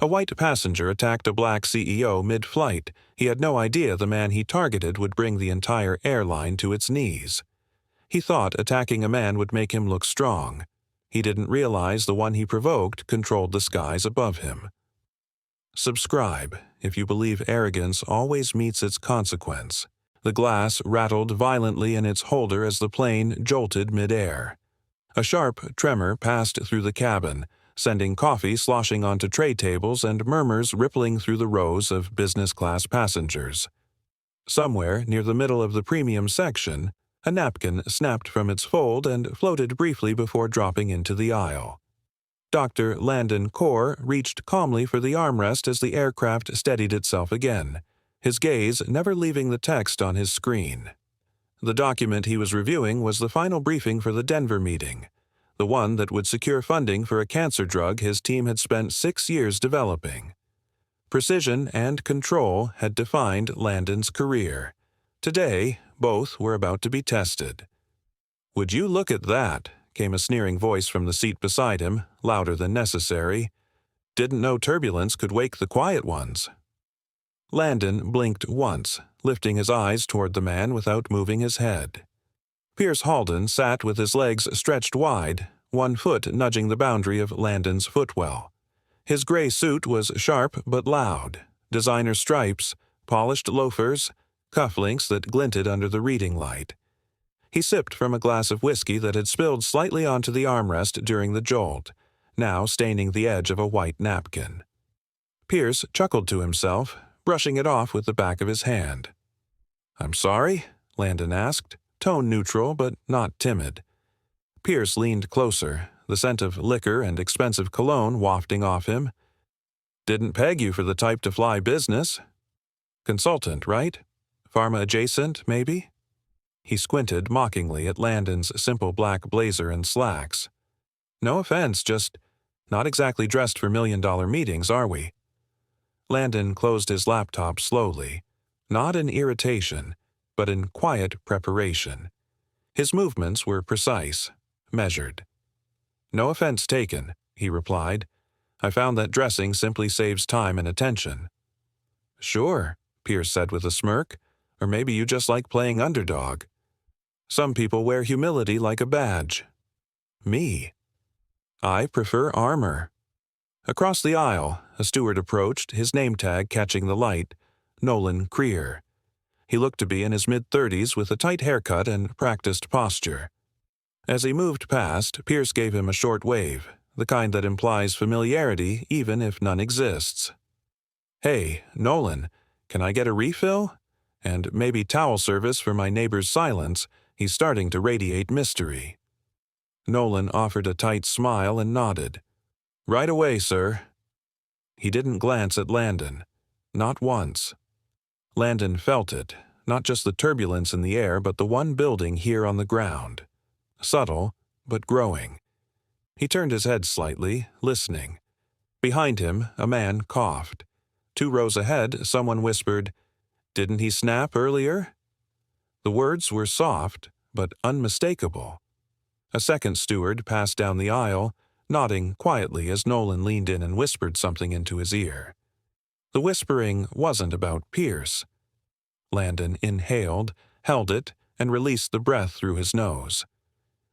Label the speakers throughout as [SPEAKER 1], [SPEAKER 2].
[SPEAKER 1] A white passenger attacked a black CEO mid-flight. He had no idea the man he targeted would bring the entire airline to its knees. He thought attacking a man would make him look strong. He didn't realize the one he provoked controlled the skies above him. Subscribe if you believe arrogance always meets its consequence. The glass rattled violently in its holder as the plane jolted mid-air. A sharp tremor passed through the cabin, sending coffee sloshing onto tray tables and murmurs rippling through the rows of business-class passengers. Somewhere near the middle of the premium section, a napkin snapped from its fold and floated briefly before dropping into the aisle. Dr. Landon Core reached calmly for the armrest as the aircraft steadied itself again, his gaze never leaving the text on his screen. The document he was reviewing was the final briefing for the Denver meeting, the one that would secure funding for a cancer drug his team had spent 6 years developing. Precision and control had defined Landon's career. Today, both were about to be tested. "Would you look at that?" came a sneering voice from the seat beside him, louder than necessary. "Didn't know turbulence could wake the quiet ones." Landon blinked once, lifting his eyes toward the man without moving his head. Pierce Halden sat with his legs stretched wide, one foot nudging the boundary of Landon's footwell. His gray suit was sharp but loud, designer stripes, polished loafers, cufflinks that glinted under the reading light. He sipped from a glass of whiskey that had spilled slightly onto the armrest during the jolt, now staining the edge of a white napkin. Pierce chuckled to himself, brushing it off with the back of his hand. "I'm sorry?" Landon asked, tone neutral but not timid. Pierce leaned closer, the scent of liquor and expensive cologne wafting off him. "Didn't peg you for the type to fly business. Consultant, right? Pharma adjacent, maybe?" He squinted mockingly at Landon's simple black blazer and slacks. "No offense, just not exactly dressed for million-dollar meetings, are we?" Landon closed his laptop slowly, not in irritation, but in quiet preparation. His movements were precise, measured. "No offense taken," he replied. "I found that dressing simply saves time and attention." "Sure," Pierce said with a smirk, "or maybe you just like playing underdog. Some people wear humility like a badge. Me. I prefer armor." Across the aisle, a steward approached, his name tag catching the light, Nolan Creer. He looked to be in his mid-30s with a tight haircut and practiced posture. As he moved past, Pierce gave him a short wave, the kind that implies familiarity even if none exists. "Hey, Nolan, can I get a refill? And maybe towel service for my neighbor's silence. He's starting to radiate mystery." Nolan offered a tight smile and nodded. "Right away, sir." He didn't glance at Landon. Not once. Landon felt it, not just the turbulence in the air, but the one building here on the ground. Subtle, but growing. He turned his head slightly, listening. Behind him, a man coughed. 2 rows ahead, someone whispered, "Didn't he snap earlier?" The words were soft, but unmistakable. A second steward passed down the aisle, nodding quietly as Nolan leaned in and whispered something into his ear. The whispering wasn't about Pierce. Landon inhaled, held it, and released the breath through his nose.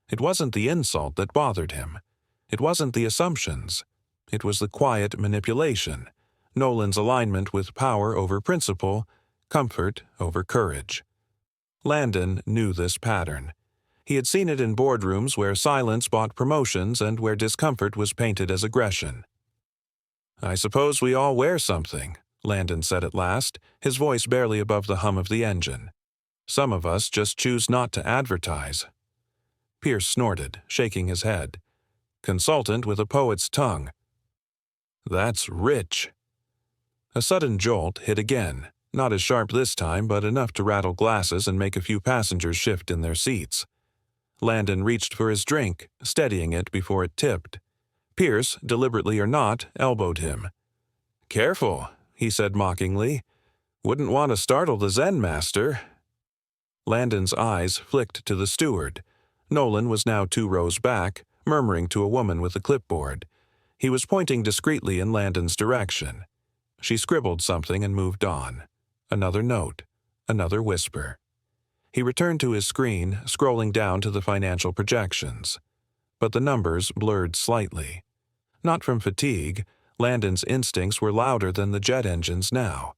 [SPEAKER 1] It wasn't the insult that bothered him. It wasn't the assumptions. It was the quiet manipulation, Nolan's alignment with power over principle, comfort over courage. Landon knew this pattern. He had seen it in boardrooms where silence bought promotions and where discomfort was painted as aggression. "I suppose we all wear something," Landon said at last, his voice barely above the hum of the engine. "Some of us just choose not to advertise." Pierce snorted, shaking his head. "Consultant with a poet's tongue." "That's rich." A sudden jolt hit again, not as sharp this time, but enough to rattle glasses and make a few passengers shift in their seats. Landon reached for his drink, steadying it before it tipped. Pierce, deliberately or not, elbowed him. "Careful," he said mockingly. "Wouldn't want to startle the Zen master." Landon's eyes flicked to the steward. Nolan was now 2 rows back, murmuring to a woman with a clipboard. He was pointing discreetly in Landon's direction. She scribbled something and moved on. Another note. Another whisper. He returned to his screen, scrolling down to the financial projections. But the numbers blurred slightly. Not from fatigue. Landon's instincts were louder than the jet engines now.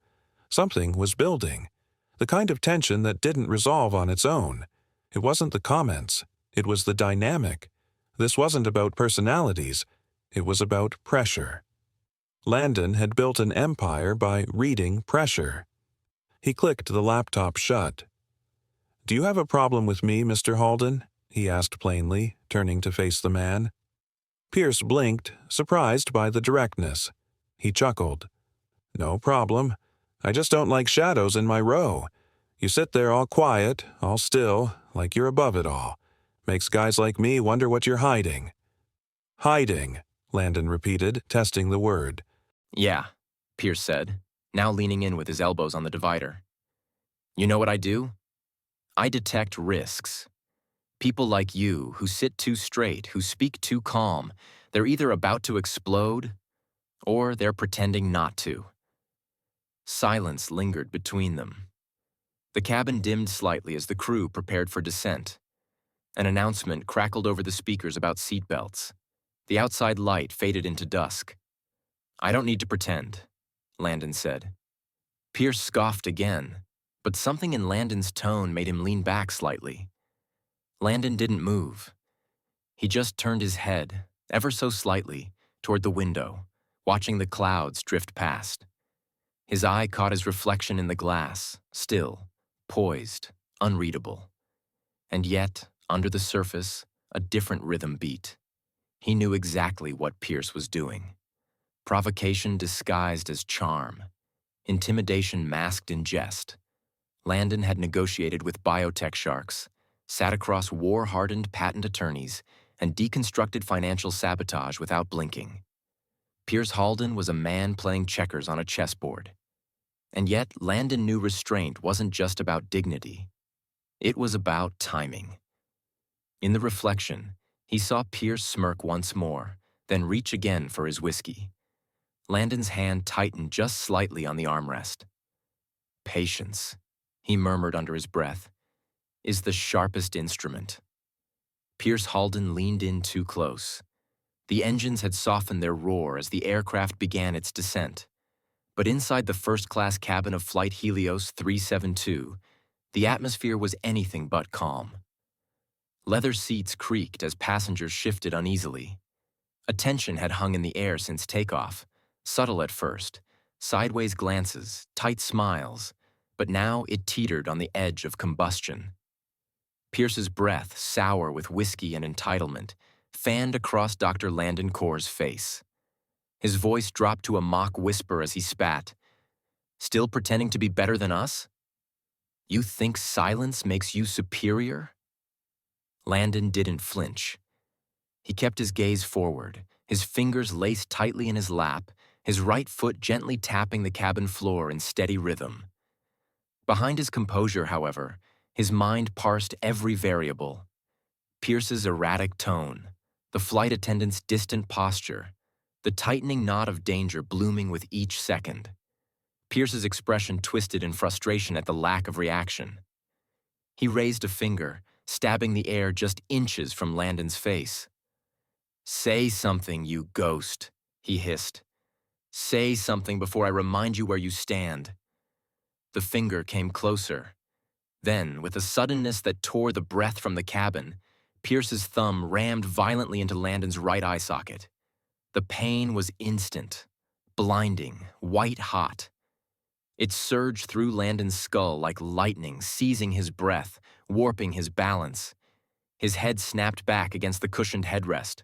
[SPEAKER 1] Something was building. The kind of tension that didn't resolve on its own. It wasn't the comments. It was the dynamic. This wasn't about personalities. It was about pressure. Landon had built an empire by reading pressure. He clicked the laptop shut. "Do you have a problem with me, Mr. Halden?" he asked plainly, turning to face the man. Pierce blinked, surprised by the directness. He chuckled. "No problem. I just don't like shadows in my row. You sit there all quiet, all still, like you're above it all. Makes guys like me wonder what you're hiding." "Hiding," Landon repeated, testing the word.
[SPEAKER 2] "Yeah," Pierce said, now leaning in with his elbows on the divider. "You know what I do? I detect risks. People like you, who sit too straight, who speak too calm, they're either about to explode, or they're pretending not to." Silence lingered between them. The cabin dimmed slightly as the crew prepared for descent. An announcement crackled over the speakers about seatbelts. The outside light faded into dusk. "I don't need to pretend," Landon said. Pierce scoffed again, but something in Landon's tone made him lean back slightly. Landon didn't move. He just turned his head, ever so slightly, toward the window, watching the clouds drift past. His eye caught his reflection in the glass, still, poised, unreadable. And yet, under the surface, a different rhythm beat. He knew exactly what Pierce was doing. Provocation disguised as charm. Intimidation masked in jest. Landon had negotiated with biotech sharks, sat across war-hardened patent attorneys, and deconstructed financial sabotage without blinking. Pierce Halden was a man playing checkers on a chessboard. And yet, Landon knew restraint wasn't just about dignity. It was about timing. In the reflection, he saw Pierce smirk once more, then reach again for his whiskey. Landon's hand tightened just slightly on the armrest. "Patience," he murmured under his breath, "is the sharpest instrument." Pierce Halden leaned in too close. The engines had softened their roar as the aircraft began its descent. But inside the first-class cabin of Flight Helios 372, the atmosphere was anything but calm. Leather seats creaked as passengers shifted uneasily. A tension had hung in the air since takeoff, subtle at first, sideways glances, tight smiles, but now it teetered on the edge of combustion. Pierce's breath, sour with whiskey and entitlement, fanned across Dr. Landon Corr's face. His voice dropped to a mock whisper as he spat. "Still pretending to be better than us? You think silence makes you superior?" Landon didn't flinch. He kept his gaze forward, his fingers laced tightly in his lap, his right foot gently tapping the cabin floor in steady rhythm. Behind his composure, however, his mind parsed every variable. Pierce's erratic tone, the flight attendant's distant posture, the tightening knot of danger blooming with each second. Pierce's expression twisted in frustration at the lack of reaction. He raised a finger, stabbing the air just inches from Landon's face. "Say something, you ghost," he hissed. "Say something before I remind you where you stand." The finger came closer. Then, with a suddenness that tore the breath from the cabin, Pierce's thumb rammed violently into Landon's right eye socket. The pain was instant, blinding, white-hot. It surged through Landon's skull like lightning, seizing his breath, warping his balance. His head snapped back against the cushioned headrest.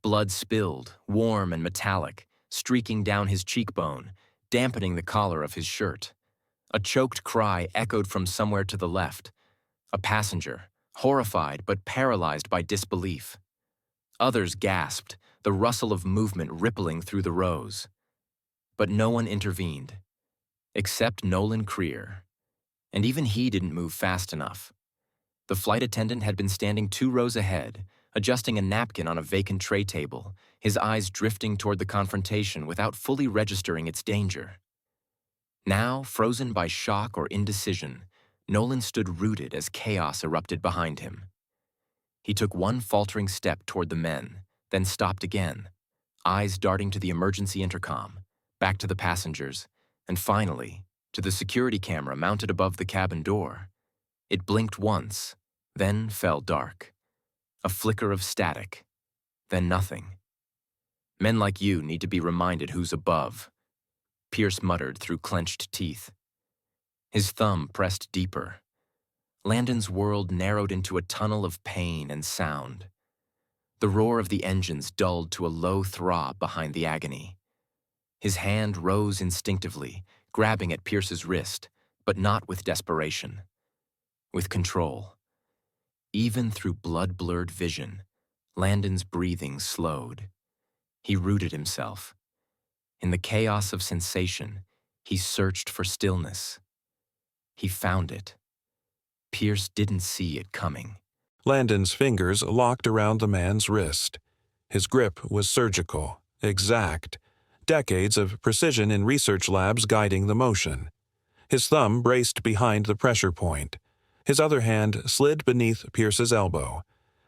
[SPEAKER 2] Blood spilled, warm and metallic, streaking down his cheekbone, dampening the collar of his shirt. A choked cry echoed from somewhere to the left. A passenger, horrified but paralyzed by disbelief. Others gasped, the rustle of movement rippling through the rows. But no one intervened, except Nolan Creer. And even he didn't move fast enough. The flight attendant had been standing 2 rows ahead, adjusting a napkin on a vacant tray table, his eyes drifting toward the confrontation without fully registering its danger. Now, frozen by shock or indecision, Nolan stood rooted as chaos erupted behind him. He took one faltering step toward the men, then stopped again, eyes darting to the emergency intercom, back to the passengers, and finally, to the security camera mounted above the cabin door. It blinked once, then fell dark. A flicker of static, then nothing. Men like you need to be reminded who's above, Pierce muttered through clenched teeth. His thumb pressed deeper. Landon's world narrowed into a tunnel of pain and sound. The roar of the engines dulled to a low throb behind the agony. His hand rose instinctively, grabbing at Pierce's wrist, but not with desperation. With control. Even through blood-blurred vision, Landon's breathing slowed. He rooted himself. In the chaos of sensation, he searched for stillness. He found it. Pierce didn't see it coming.
[SPEAKER 1] Landon's fingers locked around the man's wrist. His grip was surgical, exact, decades of precision in research labs guiding the motion. His thumb braced behind the pressure point. His other hand slid beneath Pierce's elbow.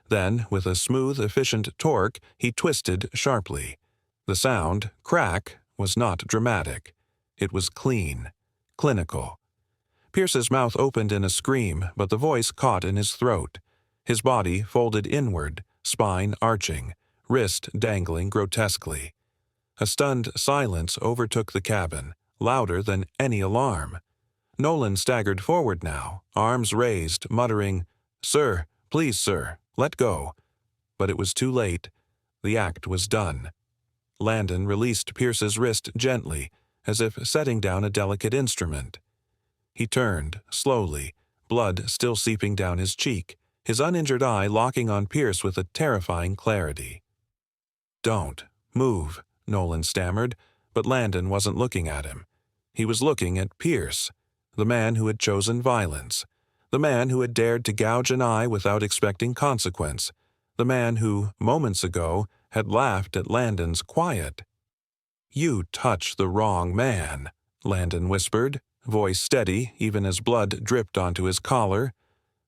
[SPEAKER 1] Then, with a smooth, efficient torque, he twisted sharply. The sound, crack, was not dramatic. It was clean, clinical. Pierce's mouth opened in a scream, but the voice caught in his throat. His body folded inward, spine arching, wrist dangling grotesquely. A stunned silence overtook the cabin, louder than any alarm. Nolan staggered forward now, arms raised, muttering, "Sir, please, sir, let go." But it was too late. The act was done. Landon released Pierce's wrist gently, as if setting down a delicate instrument. He turned, slowly, blood still seeping down his cheek, his uninjured eye locking on Pierce with a terrifying clarity. "Don't move," Nolan stammered, but Landon wasn't looking at him. He was looking at Pierce, the man who had chosen violence, the man who had dared to gouge an eye without expecting consequence, the man who, moments ago, had laughed at Landon's quiet. "You touch the wrong man," Landon whispered, voice steady even as blood dripped onto his collar.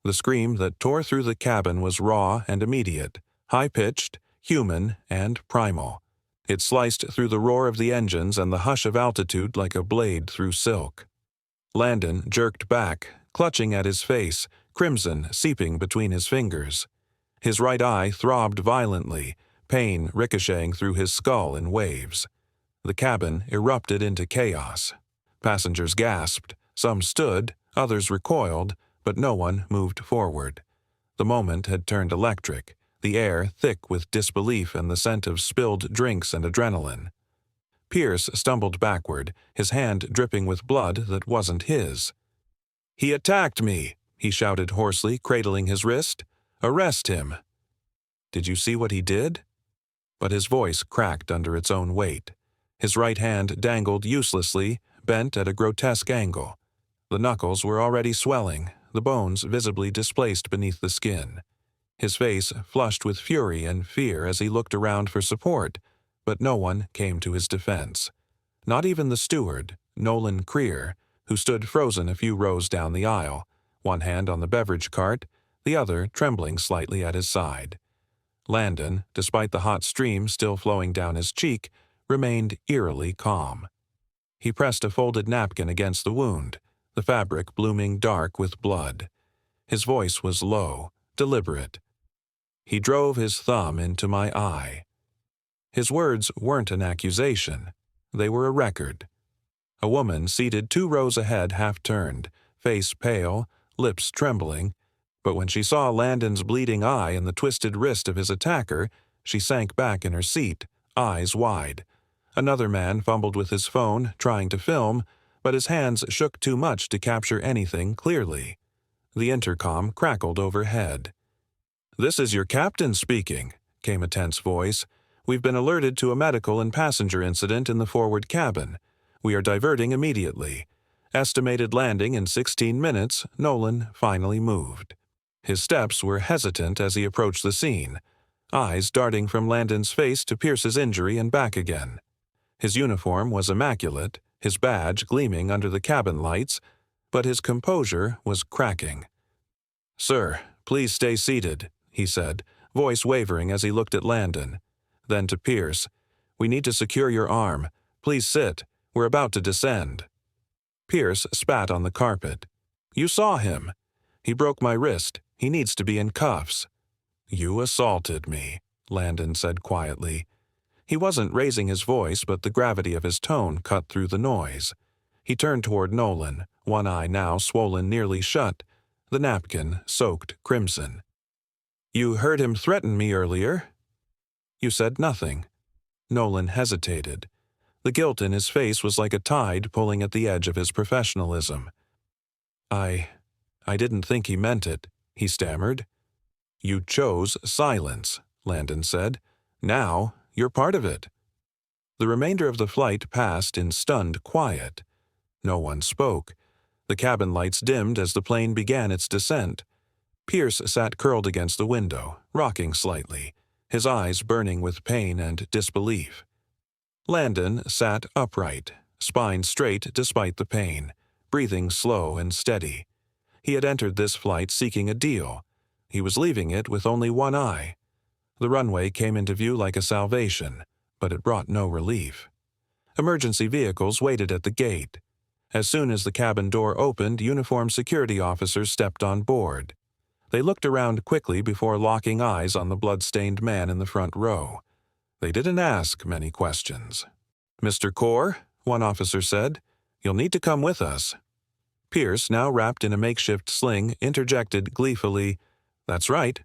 [SPEAKER 1] The scream that tore through the cabin was raw and immediate, high-pitched, human, and primal. It sliced through the roar of the engines and the hush of altitude like a blade through silk. Landon jerked back, clutching at his face, crimson seeping between his fingers. His right eye throbbed violently, pain ricocheting through his skull in waves. The cabin erupted into chaos. Passengers gasped, some stood, others recoiled, but no one moved forward. The moment had turned electric, the air thick with disbelief and the scent of spilled drinks and adrenaline. Pierce stumbled backward, his hand dripping with blood that wasn't his. "He attacked me," he shouted hoarsely, cradling his wrist. "Arrest him." "Did you see what he did?" But his voice cracked under its own weight. His right hand dangled uselessly, bent at a grotesque angle. The knuckles were already swelling, the bones visibly displaced beneath the skin. His face flushed with fury and fear as he looked around for support, but no one came to his defense. Not even the steward, Nolan Creer, who stood frozen a few rows down the aisle, one hand on the beverage cart, the other trembling slightly at his side. Landon, despite the hot stream still flowing down his cheek, remained eerily calm. He pressed a folded napkin against the wound, the fabric blooming dark with blood. His voice was low, deliberate. He drove his thumb into my eye. His words weren't an accusation. They were a record. A woman seated 2 rows ahead half-turned, face pale, lips trembling, but when she saw Landon's bleeding eye and the twisted wrist of his attacker, she sank back in her seat, eyes wide. Another man fumbled with his phone, trying to film, but his hands shook too much to capture anything clearly. The intercom crackled overhead. "This is your captain speaking," came a tense voice. "We've been alerted to a medical and passenger incident in the forward cabin. We are diverting immediately. Estimated landing in 16 minutes, Nolan finally moved. His steps were hesitant as he approached the scene. eyes darting from Landon's face to Pierce's injury and back again. His uniform was immaculate, his badge gleaming under the cabin lights, but his composure was cracking. "Sir, please stay seated," he said, voice wavering as he looked at Landon. Then to Pierce, "We need to secure your arm. Please sit. We're about to descend." Pierce spat on the carpet. "You saw him. He broke my wrist. He needs to be in cuffs." "You assaulted me," Landon said quietly. He wasn't raising his voice, but the gravity of his tone cut through the noise. He turned toward Nolan, one eye now swollen nearly shut, the napkin soaked crimson. "You heard him threaten me earlier?" "You said nothing." Nolan hesitated. The guilt in his face was like a tide pulling at the edge of his professionalism. I didn't think he meant it," he stammered. "You chose silence," Landon said. "Now you're part of it." The remainder of the flight passed in stunned quiet. No one spoke. The cabin lights dimmed as the plane began its descent. Pierce sat curled against the window, rocking slightly, his eyes burning with pain and disbelief. Landon sat upright, spine straight despite the pain, breathing slow and steady. He had entered this flight seeking a deal. He was leaving it with only one eye. The runway came into view like a salvation, but it brought no relief. Emergency vehicles waited at the gate. As soon as the cabin door opened, uniformed security officers stepped on board. They looked around quickly before locking eyes on the blood-stained man in the front row. They didn't ask many questions. "Mr. Core," one officer said, "you'll need to come with us." Pierce, now wrapped in a makeshift sling, interjected gleefully, "That's right.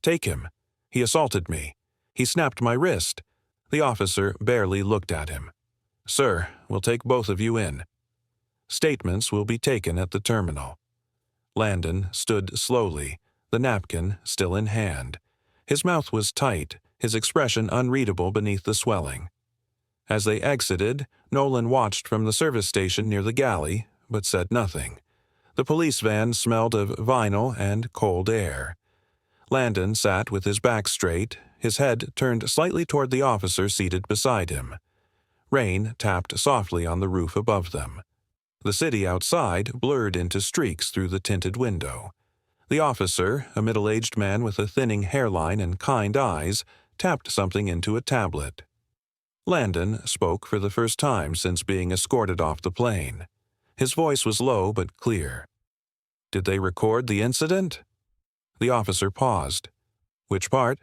[SPEAKER 1] Take him. He assaulted me. He snapped my wrist." The officer barely looked at him. "Sir, we'll take both of you in. Statements will be taken at the terminal." Landon stood slowly, the napkin still in hand. His mouth was tight, his expression unreadable beneath the swelling. As they exited, Nolan watched from the service station near the galley, but said nothing. The police van smelled of vinyl and cold air. Landon sat with his back straight, his head turned slightly toward the officer seated beside him. Rain tapped softly on the roof above them. The city outside blurred into streaks through the tinted window. The officer, a middle-aged man with a thinning hairline and kind eyes, tapped something into a tablet. Landon spoke for the first time since being escorted off the plane. His voice was low but clear. "Did they record the incident?" The officer paused. "Which part?"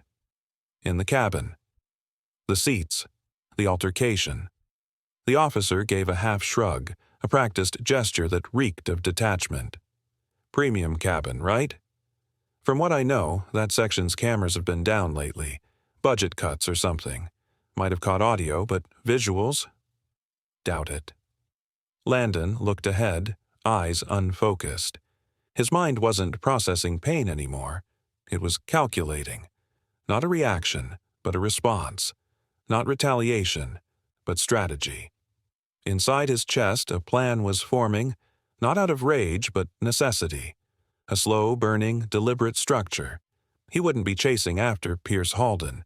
[SPEAKER 1] "In the cabin." "The seats. The altercation." The officer gave a half shrug, a practiced gesture that reeked of detachment. "Premium cabin, right? From what I know, that section's cameras have been down lately. Budget cuts or something. Might have caught audio, but visuals? Doubt it." Landon looked ahead, eyes unfocused. His mind wasn't processing pain anymore. It was calculating. Not a reaction, but a response. Not retaliation, but strategy. Inside his chest, a plan was forming, not out of rage, but necessity. A slow-burning, deliberate structure. He wouldn't be chasing after Pierce Halden.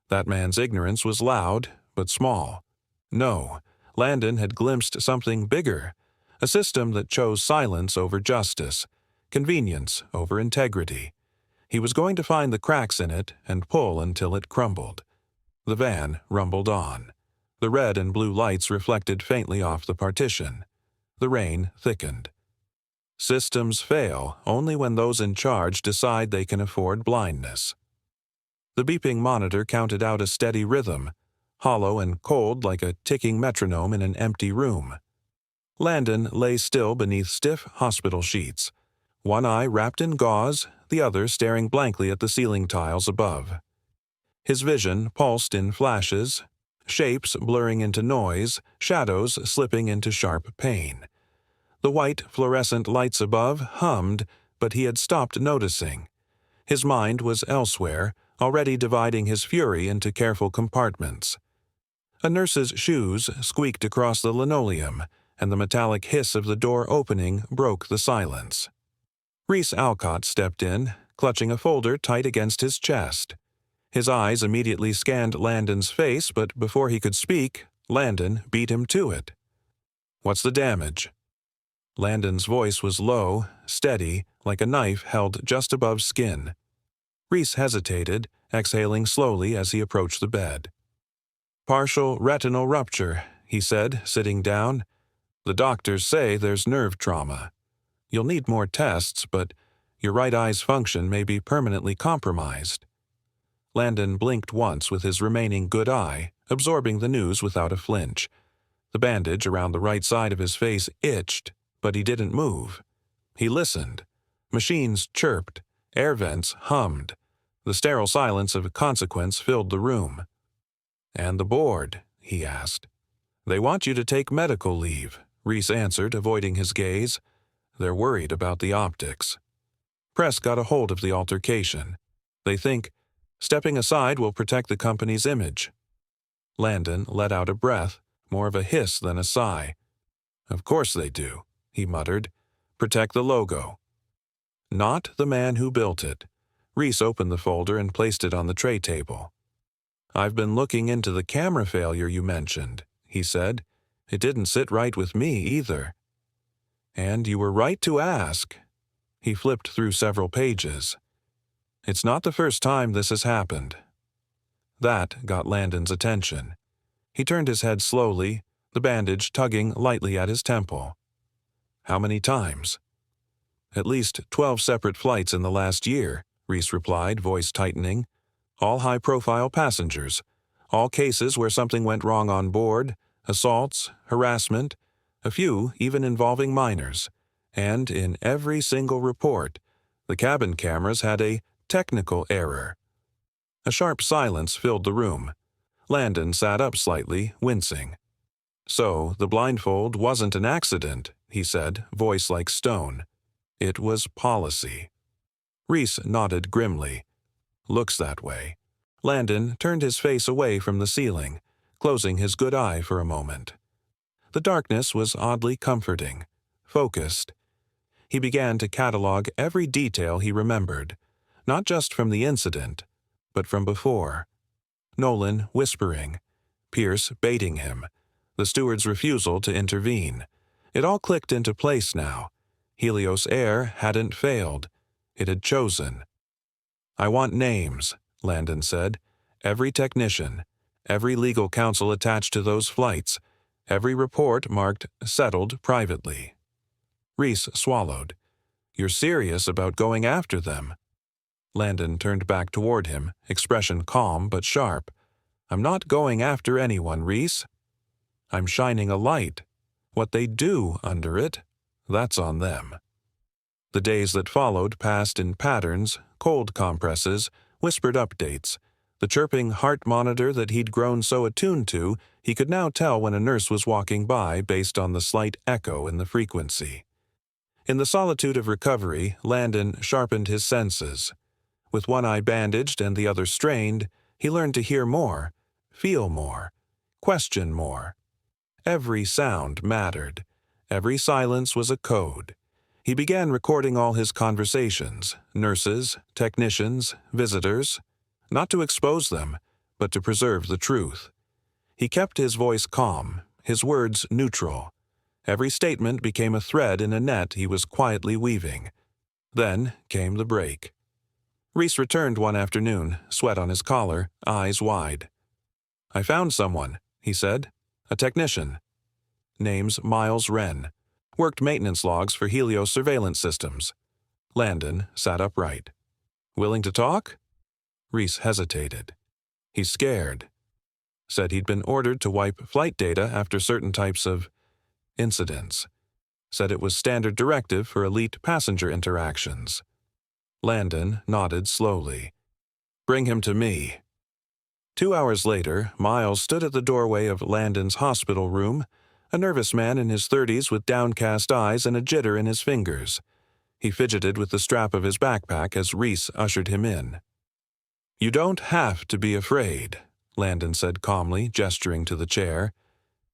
[SPEAKER 1] That man's ignorance was loud, but small. No, Landon had glimpsed something bigger. A system that chose silence over justice, convenience over integrity. He was going to find the cracks in it and pull until it crumbled. The van rumbled on. The red and blue lights reflected faintly off the partition. The rain thickened. Systems fail only when those in charge decide they can afford blindness. The beeping monitor counted out a steady rhythm, hollow and cold like a ticking metronome in an empty room. Landon lay still beneath stiff hospital sheets, one eye wrapped in gauze, the other staring blankly at the ceiling tiles above. His vision pulsed in flashes, shapes blurring into noise, shadows slipping into sharp pain. The white fluorescent lights above hummed, but he had stopped noticing. His mind was elsewhere, already dividing his fury into careful compartments. A nurse's shoes squeaked across the linoleum, and the metallic hiss of the door opening broke the silence. Reese Alcott stepped in, clutching a folder tight against his chest. His eyes immediately scanned Landon's face, but before he could speak, Landon beat him to it. "What's the damage?" Landon's voice was low, steady, like a knife held just above skin. Reese hesitated, exhaling slowly as he approached the bed. "Partial retinal rupture," he said, sitting down. "The doctors say there's nerve trauma. You'll need more tests, but your right eye's function may be permanently compromised." Landon blinked once with his remaining good eye, absorbing the news without a flinch. The bandage around the right side of his face itched, but he didn't move. He listened. Machines chirped. Air vents hummed. The sterile silence of consequence filled the room. "And the board?" he asked. "They want you to take medical leave," Reese answered, avoiding his gaze. "They're worried about the optics. Press got a hold of the altercation. They think stepping aside will protect the company's image." Landon let out a breath, more of a hiss than a sigh. "Of course they do," he muttered. "Protect the logo." "Not the man who built it." Reese opened the folder and placed it on the tray table. "I've been looking into the camera failure you mentioned," he said. "It didn't sit right with me either." "And you were right to ask." He flipped through several pages. "It's not the first time this has happened." That got Landon's attention. He turned his head slowly, the bandage tugging lightly at his temple. "How many times?" "At least 12 separate flights in the last year," Reese replied, voice tightening. "All high-profile passengers. All cases where something went wrong on board, assaults, harassment, a few even involving minors. And in every single report, the cabin cameras had a technical error." A sharp silence filled the room. Landon sat up slightly, wincing. "So the blindfold wasn't an accident," he said, voice like stone. "It was policy." Reese nodded grimly. "Looks that way." Landon turned his face away from the ceiling, closing his good eye for a moment. The darkness was oddly comforting, focused. He began to catalog every detail he remembered, not just from the incident, but from before. Nolan whispering, Pierce baiting him, the steward's refusal to intervene. It all clicked into place now. Helios Air hadn't failed. It had chosen. "I want names," Landon said. "Every technician, every legal counsel attached to those flights, every report marked settled privately." Reese swallowed. "You're serious about going after them?" Landon turned back toward him, expression calm but sharp. "I'm not going after anyone, Reese. I'm shining a light. What they do under it, that's on them." The days that followed passed in patterns, cold compresses, whispered updates. The chirping heart monitor that he'd grown so attuned to, he could now tell when a nurse was walking by based on the slight echo in the frequency. In the solitude of recovery, Landon sharpened his senses. With one eye bandaged and the other strained, he learned to hear more, feel more, question more. Every sound mattered. Every silence was a code. He began recording all his conversations, nurses, technicians, visitors, not to expose them, but to preserve the truth. He kept his voice calm, his words neutral. Every statement became a thread in a net he was quietly weaving. Then came the break. Reese returned one afternoon, sweat on his collar, eyes wide. "I found someone," he said. "A technician. Name's Miles Wren. Worked maintenance logs for Helios surveillance systems." Landon sat upright. "Willing to talk?" Reese hesitated. "He's scared." Said he'd been ordered to wipe flight data after certain types of incidents. Said it was standard directive for elite passenger interactions. Landon nodded slowly. "Bring him to me." 2 hours later, Miles stood at the doorway of Landon's hospital room, a nervous man in his 30s with downcast eyes and a jitter in his fingers. He fidgeted with the strap of his backpack as Reese ushered him in. "You don't have to be afraid," Landon said calmly, gesturing to the chair.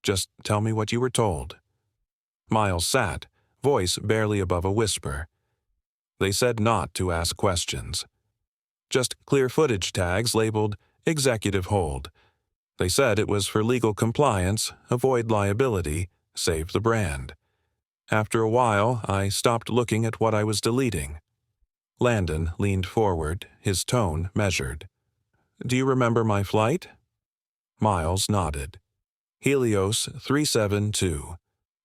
[SPEAKER 1] "Just tell me what you were told." Miles sat, voice barely above a whisper. "They said not to ask questions." just clear footage tags labeled Executive Hold. They said it was for legal compliance, avoid liability, save the brand. After a while, I stopped looking at what I was deleting. Landon leaned forward, his tone measured. Do you remember my flight? Miles nodded. Helios 372.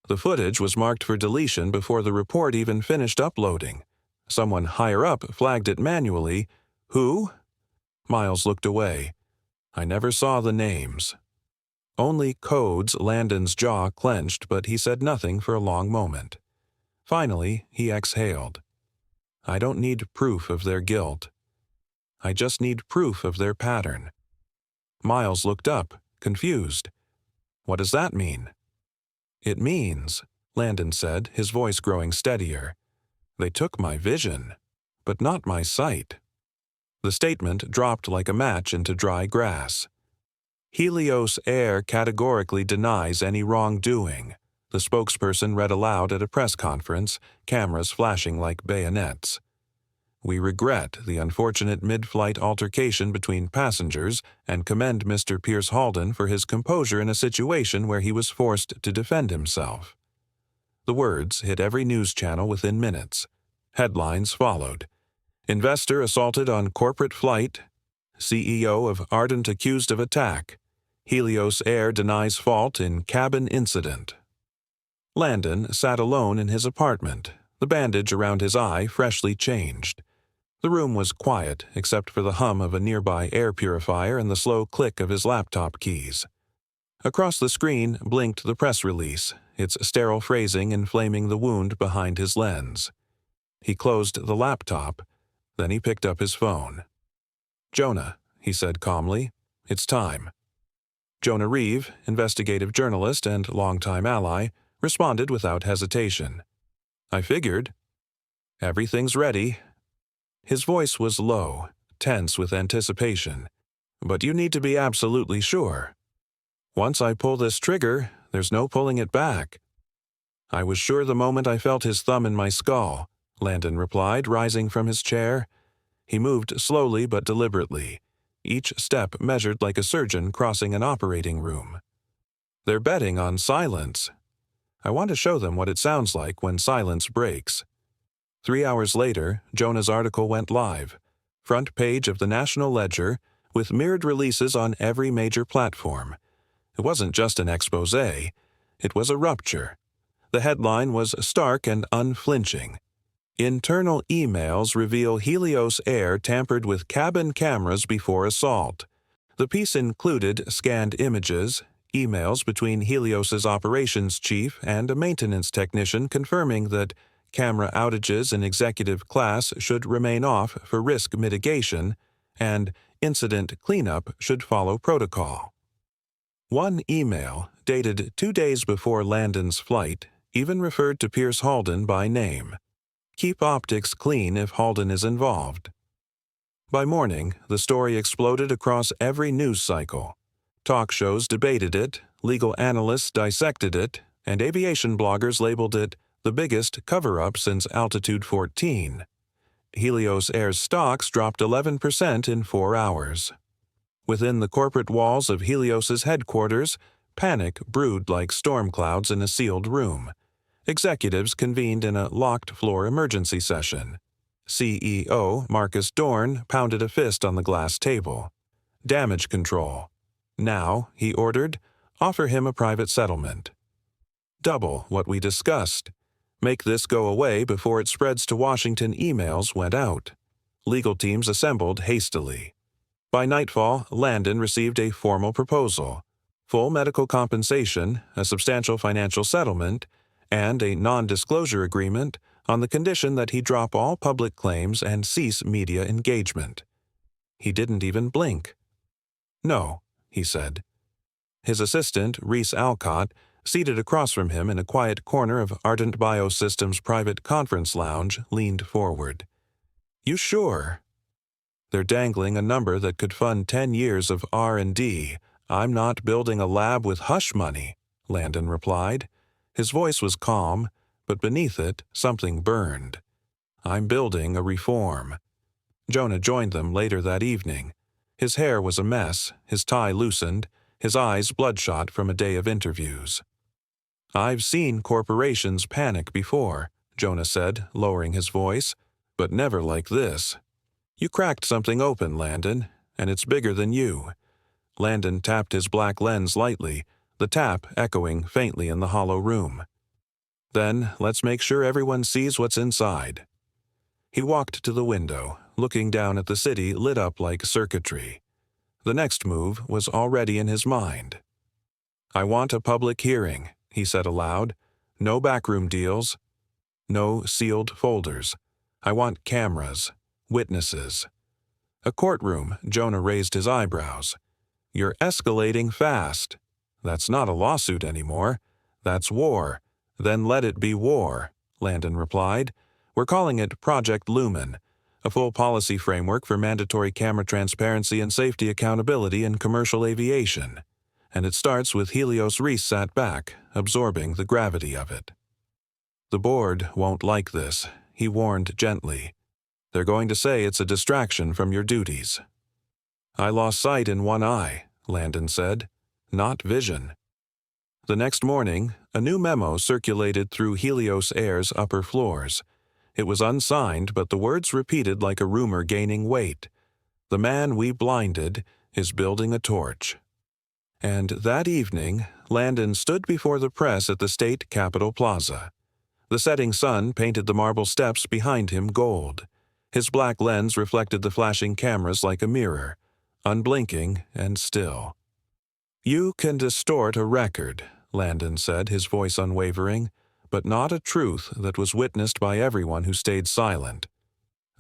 [SPEAKER 1] The footage was marked for deletion before the report even finished uploading. Someone higher up flagged it manually. Who? Miles looked away. I never saw the names. Only codes. Landon's jaw clenched, but he said nothing for a long moment. Finally, he exhaled. I don't need proof of their guilt. I just need proof of their pattern. Miles looked up, confused. What does that mean? It means, Landon said, his voice growing steadier, they took my vision, but not my sight. The statement dropped like a match into dry grass. Helios Air categorically denies any wrongdoing, the spokesperson read aloud at a press conference, cameras flashing like bayonets. We regret the unfortunate mid-flight altercation between passengers and commend Mr. Pierce Halden for his composure in a situation where he was forced to defend himself. The words hit every news channel within minutes. Headlines followed. Investor assaulted on corporate flight. CEO of Ardent accused of attack. Helios Air denies fault in cabin incident. Landon sat alone in his apartment, the bandage around his eye freshly changed. The room was quiet except for the hum of a nearby air purifier and the slow click of his laptop keys. Across the screen blinked the press release, its sterile phrasing inflaming the wound behind his lens. He closed the laptop, then he picked up his phone. Jonah, he said calmly, it's time. Jonah Reeve, investigative journalist and longtime ally, responded without hesitation. I figured. Everything's ready. His voice was low, tense with anticipation. But you need to be absolutely sure. Once I pull this trigger, there's no pulling it back. I was sure the moment I felt his thumb in my skull, Landon replied, rising from his chair. He moved slowly but deliberately, each step measured like a surgeon crossing an operating room. They're betting on silence. I want to show them what it sounds like when silence breaks. 3 hours later, Jonah's article went live, front page of the National Ledger, with mirrored releases on every major platform. It wasn't just an expose, it was a rupture. The headline was stark and unflinching. Internal emails reveal Helios Air tampered with cabin cameras before assault. The piece included scanned images, emails between Helios's operations chief and a maintenance technician confirming that camera outages in executive class should remain off for risk mitigation, and incident cleanup should follow protocol. One email, dated 2 days before Landon's flight, even referred to Pierce Halden by name. Keep optics clean if Halden is involved. By morning, the story exploded across every news cycle. Talk shows debated it, legal analysts dissected it, and aviation bloggers labeled it the biggest cover-up since Altitude 14. Helios Air's stocks dropped 11% in 4 hours. Within the corporate walls of Helios's headquarters, panic brewed like storm clouds in a sealed room. Executives convened in a locked-floor emergency session. CEO Marcus Dorn pounded a fist on the glass table. Damage control. Now, he ordered, offer him a private settlement. Double what we discussed. Make this go away before it spreads to Washington. Emails went out. Legal teams assembled hastily. By nightfall, Landon received a formal proposal. Full medical compensation, a substantial financial settlement, and a non-disclosure agreement on the condition that he drop all public claims and cease media engagement. He didn't even blink. No, he said. His assistant, Reese Alcott, seated across from him in a quiet corner of Ardent Biosystems' private conference lounge, leaned forward. You sure? They're dangling a number that could fund 10 years of R&D. I'm not building a lab with hush money, Landon replied. His voice was calm, but beneath it, something burned. I'm building a reform. Jonah joined them later that evening. His hair was a mess, his tie loosened, his eyes bloodshot from a day of interviews. "I've seen corporations panic before," Jonah said, lowering his voice, "but never like this. You cracked something open, Landon, and it's bigger than you." Landon tapped his black lens lightly, the tap echoing faintly in the hollow room. "Then let's make sure everyone sees what's inside." He walked to the window, looking down at the city lit up like circuitry. The next move was already in his mind. "I want a public hearing," he said aloud. "No backroom deals. No sealed folders. I want cameras, witnesses." A courtroom. Jonah raised his eyebrows. "You're escalating fast. That's not a lawsuit anymore. That's war. Then let it be war," Landon replied. "We're calling it Project Lumen, a full policy framework for mandatory camera transparency and safety accountability in commercial aviation. And it starts with Helios Reese sat back, absorbing the gravity of it." "The board won't like this," he warned gently. "They're going to say it's a distraction from your duties." "I lost sight in one eye," Landon said. "Not vision." The next morning, a new memo circulated through Helios Air's upper floors. It was unsigned, but the words repeated like a rumor gaining weight. "The man we blinded is building a torch." And that evening, Landon stood before the press at the state Capitol Plaza. The setting sun painted the marble steps behind him gold. His black lens reflected the flashing cameras like a mirror, unblinking and still. "You can distort a record," Landon said, his voice unwavering, "but not a truth that was witnessed by everyone who stayed silent."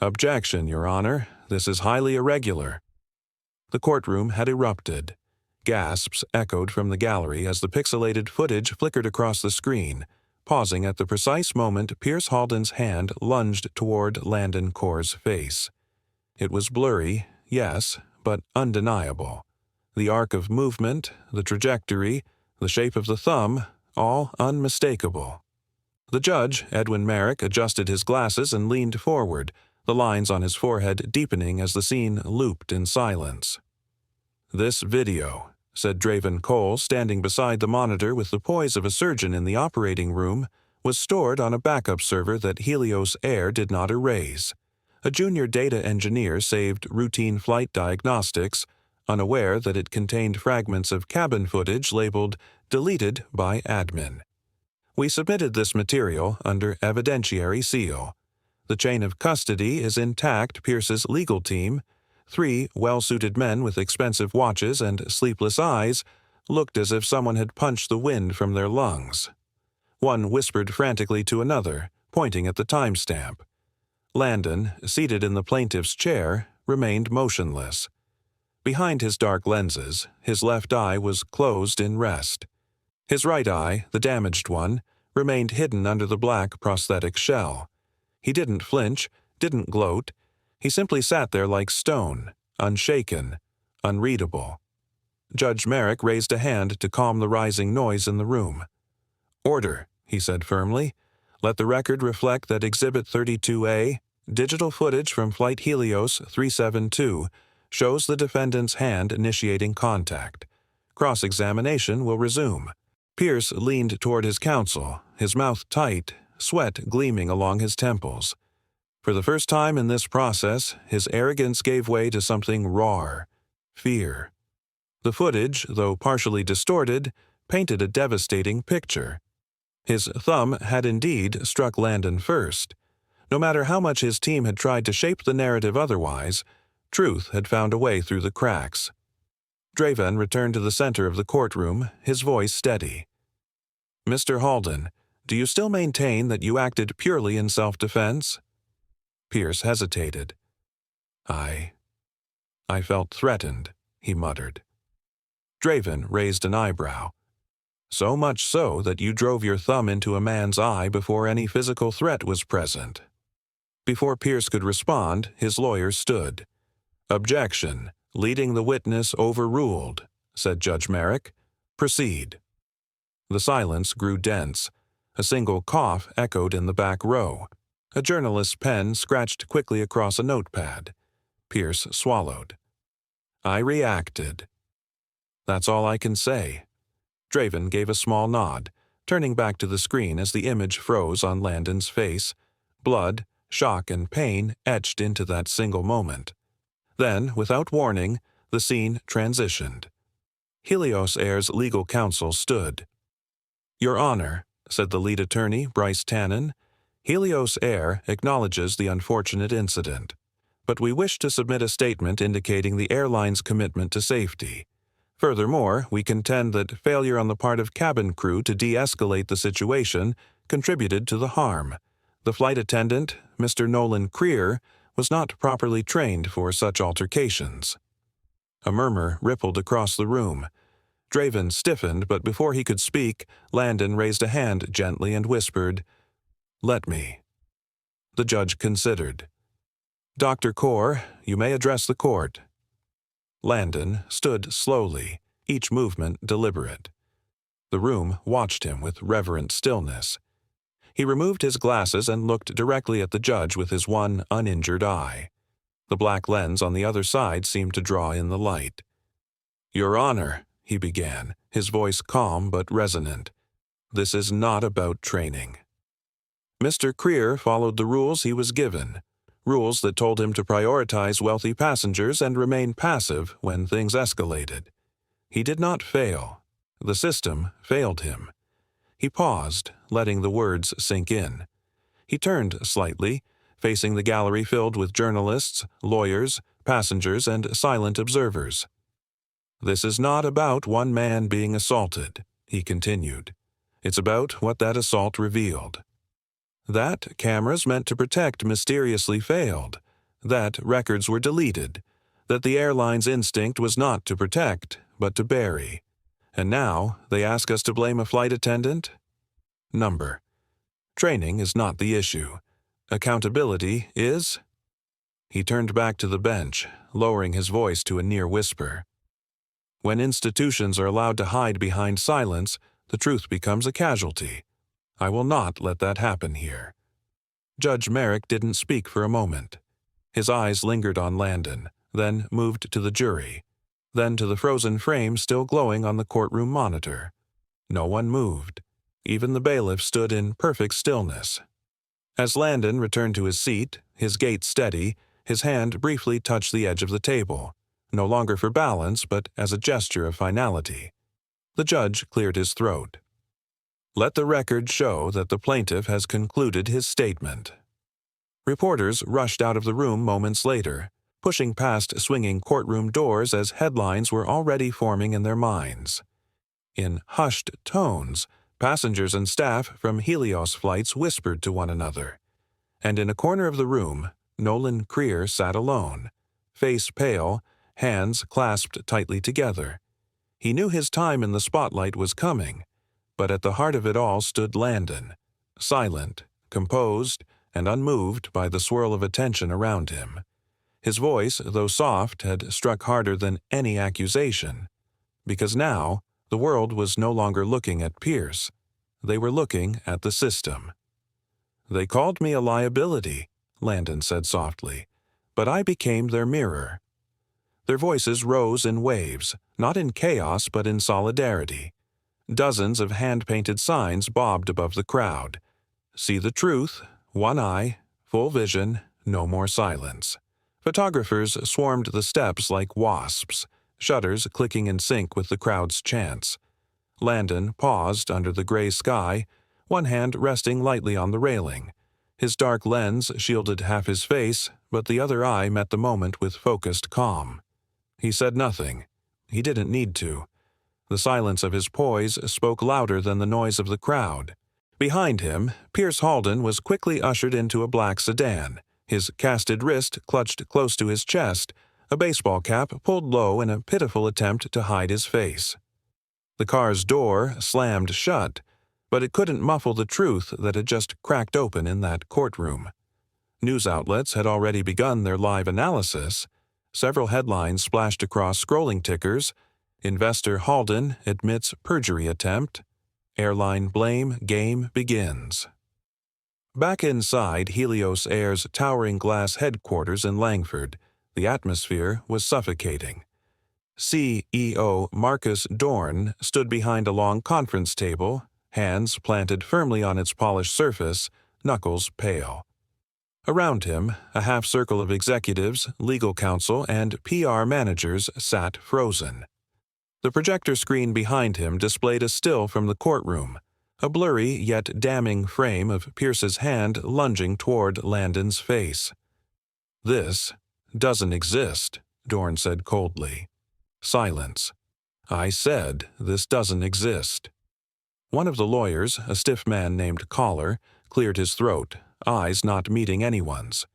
[SPEAKER 1] "Objection, Your Honor. This is highly irregular." The courtroom had erupted. Gasps echoed from the gallery as the pixelated footage flickered across the screen, pausing at the precise moment Pierce Halden's hand lunged toward Landon Corr's face. It was blurry, yes, but undeniable. The arc of movement, the trajectory, the shape of the thumb, all unmistakable. The judge, Edwin Merrick, adjusted his glasses and leaned forward, the lines on his forehead deepening as the scene looped in silence. "This video," said Draven Cole, standing beside the monitor with the poise of a surgeon in the operating room, "was stored on a backup server that Helios Air did not erase. A junior data engineer saved routine flight diagnostics, unaware that it contained fragments of cabin footage labeled deleted by admin. We submitted this material under evidentiary seal. The chain of custody is intact. Pierce's legal team, 3 well-suited men with expensive watches and sleepless eyes, looked as if someone had punched the wind from their lungs. One whispered frantically to another, pointing at the timestamp. Landon, seated in the plaintiff's chair, remained motionless. Behind his dark lenses, his left eye was closed in rest. His right eye, the damaged one, remained hidden under the black prosthetic shell. He didn't flinch, didn't gloat. He simply sat there like stone, unshaken, unreadable. Judge Merrick raised a hand to calm the rising noise in the room. "Order," he said firmly. "Let the record reflect that Exhibit 32A, digital footage from Flight Helios 372, shows the defendant's hand initiating contact. Cross-examination will resume." Pierce leaned toward his counsel, his mouth tight, sweat gleaming along his temples. For the first time in this process, his arrogance gave way to something raw, fear. The footage, though partially distorted, painted a devastating picture. His thumb had indeed struck Landon first. No matter how much his team had tried to shape the narrative otherwise, truth had found a way through the cracks. Draven returned to the center of the courtroom, his voice steady. "Mr. Halden, do you still maintain that you acted purely in self-defense?" Pierce hesitated. I felt threatened," he muttered. Draven raised an eyebrow. "So much so that you drove your thumb into a man's eye before any physical threat was present." Before Pierce could respond, his lawyer stood. "Objection. Leading the witness overruled," said Judge Merrick. "Proceed." The silence grew dense. A single cough echoed in the back row. A journalist's pen scratched quickly across a notepad. Pierce swallowed. I reacted. That's all I can say. Draven gave a small nod, turning back to the screen as the image froze on Landon's face. Blood, shock, and pain etched into that single moment. Then, without warning, the scene transitioned. Helios Air's legal counsel stood. Your Honor, said the lead attorney, Bryce Tannen, Helios Air acknowledges the unfortunate incident, but we wish to submit a statement indicating the airline's commitment to safety. Furthermore, we contend that failure on the part of cabin crew to de-escalate the situation contributed to the harm. The flight attendant, Mr. Nolan Creer, was not properly trained for such altercations. A murmur rippled across the room. Draven stiffened, but before he could speak, Landon raised a hand gently and whispered, Let me. The judge considered. Dr. Kaur, you may address the court. Landon stood slowly, each movement deliberate. The room watched him with reverent stillness. He removed his glasses and looked directly at the judge with his one uninjured eye. The black lens on the other side seemed to draw in the light. Your Honor, he began, his voice calm but resonant. This is not about training. Mr. Creer followed the rules he was given, rules that told him to prioritize wealthy passengers and remain passive when things escalated. He did not fail. The system failed him. He paused, letting the words sink in. He turned slightly, facing the gallery filled with journalists, lawyers, passengers, and silent observers. This is not about one man being assaulted, he continued. It's about what that assault revealed. That cameras meant to protect mysteriously failed, that records were deleted, that the airline's instinct was not to protect, but to bury. And now they ask us to blame a flight attendant? Number. Training is not the issue. Accountability is? He turned back to the bench, lowering his voice to a near whisper. When institutions are allowed to hide behind silence, the truth becomes a casualty. I will not let that happen here. Judge Merrick didn't speak for a moment. His eyes lingered on Landon, then moved to the jury, then to the frozen frame still glowing on the courtroom monitor. No one moved. Even the bailiff stood in perfect stillness. As Landon returned to his seat, his gait steady, his hand briefly touched the edge of the table, no longer for balance but as a gesture of finality. The judge cleared his throat. Let the record show that the plaintiff has concluded his statement. Reporters rushed out of the room moments later, pushing past swinging courtroom doors as headlines were already forming in their minds. In hushed tones, passengers and staff from Helios flights whispered to one another. And in a corner of the room, Nolan Creer sat alone, face pale, hands clasped tightly together. He knew his time in the spotlight was coming, but at the heart of it all stood Landon, silent, composed, and unmoved by the swirl of attention around him. His voice, though soft, had struck harder than any accusation, because now the world was no longer looking at Pierce. They were looking at the system. They called me a liability, Landon said softly, but I became their mirror. Their voices rose in waves, not in chaos but in solidarity. Dozens of hand-painted signs bobbed above the crowd. See the truth, one eye, full vision, no more silence. Photographers swarmed the steps like wasps, shutters clicking in sync with the crowd's chants. Landon paused under the gray sky, one hand resting lightly on the railing. His dark lens shielded half his face, but the other eye met the moment with focused calm. He said nothing. He didn't need to. The silence of his poise spoke louder than the noise of the crowd. Behind him, Pierce Halden was quickly ushered into a black sedan, his casted wrist clutched close to his chest, a baseball cap pulled low in a pitiful attempt to hide his face. The car's door slammed shut, but it couldn't muffle the truth that had just cracked open in that courtroom. News outlets had already begun their live analysis. Several headlines splashed across scrolling tickers. Investor Halden admits perjury attempt. Airline blame game begins. Back inside Helios Air's towering glass headquarters in Langford, The atmosphere was suffocating. CEO Marcus Dorn stood behind a long conference table, hands planted firmly on its polished surface, knuckles pale. Around him, a half-circle of executives, legal counsel, and PR managers sat frozen. The projector screen behind him displayed a still from the courtroom, a blurry yet damning frame of Pierce's hand lunging toward Landon's face. "This doesn't exist," Dorn said coldly. Silence. "I said this doesn't exist." One of the lawyers, a stiff man named Collar, cleared his throat, eyes not meeting anyone's.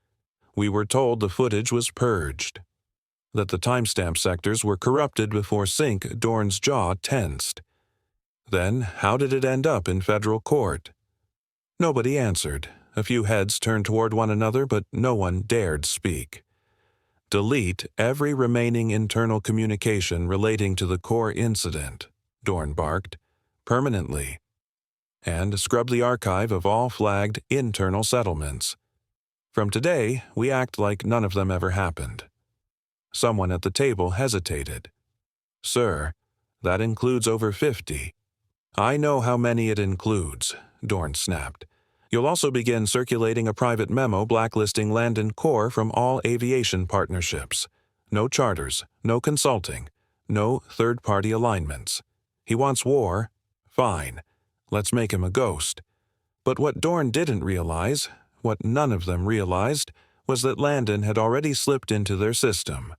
[SPEAKER 1] "We were told the footage was purged." That the timestamp sectors were corrupted before sync, Dorn's jaw tensed. Then, how did it end up in federal court? Nobody answered. A few heads turned toward one another, but no one dared speak. "Delete every remaining internal communication relating to the core incident," Dorn barked. "Permanently. And scrub the archive of all flagged internal settlements. From today, we act like none of them ever happened." Someone at the table hesitated. "Sir, that includes over 50. "I know how many it includes," Dorn snapped. "You'll also begin circulating a private memo blacklisting Landon Corps from all aviation partnerships. No charters, no consulting, no third-party alignments. He wants war? Fine. Let's make him a ghost." But what Dorn didn't realize, what none of them realized, was that Landon had already slipped into their system.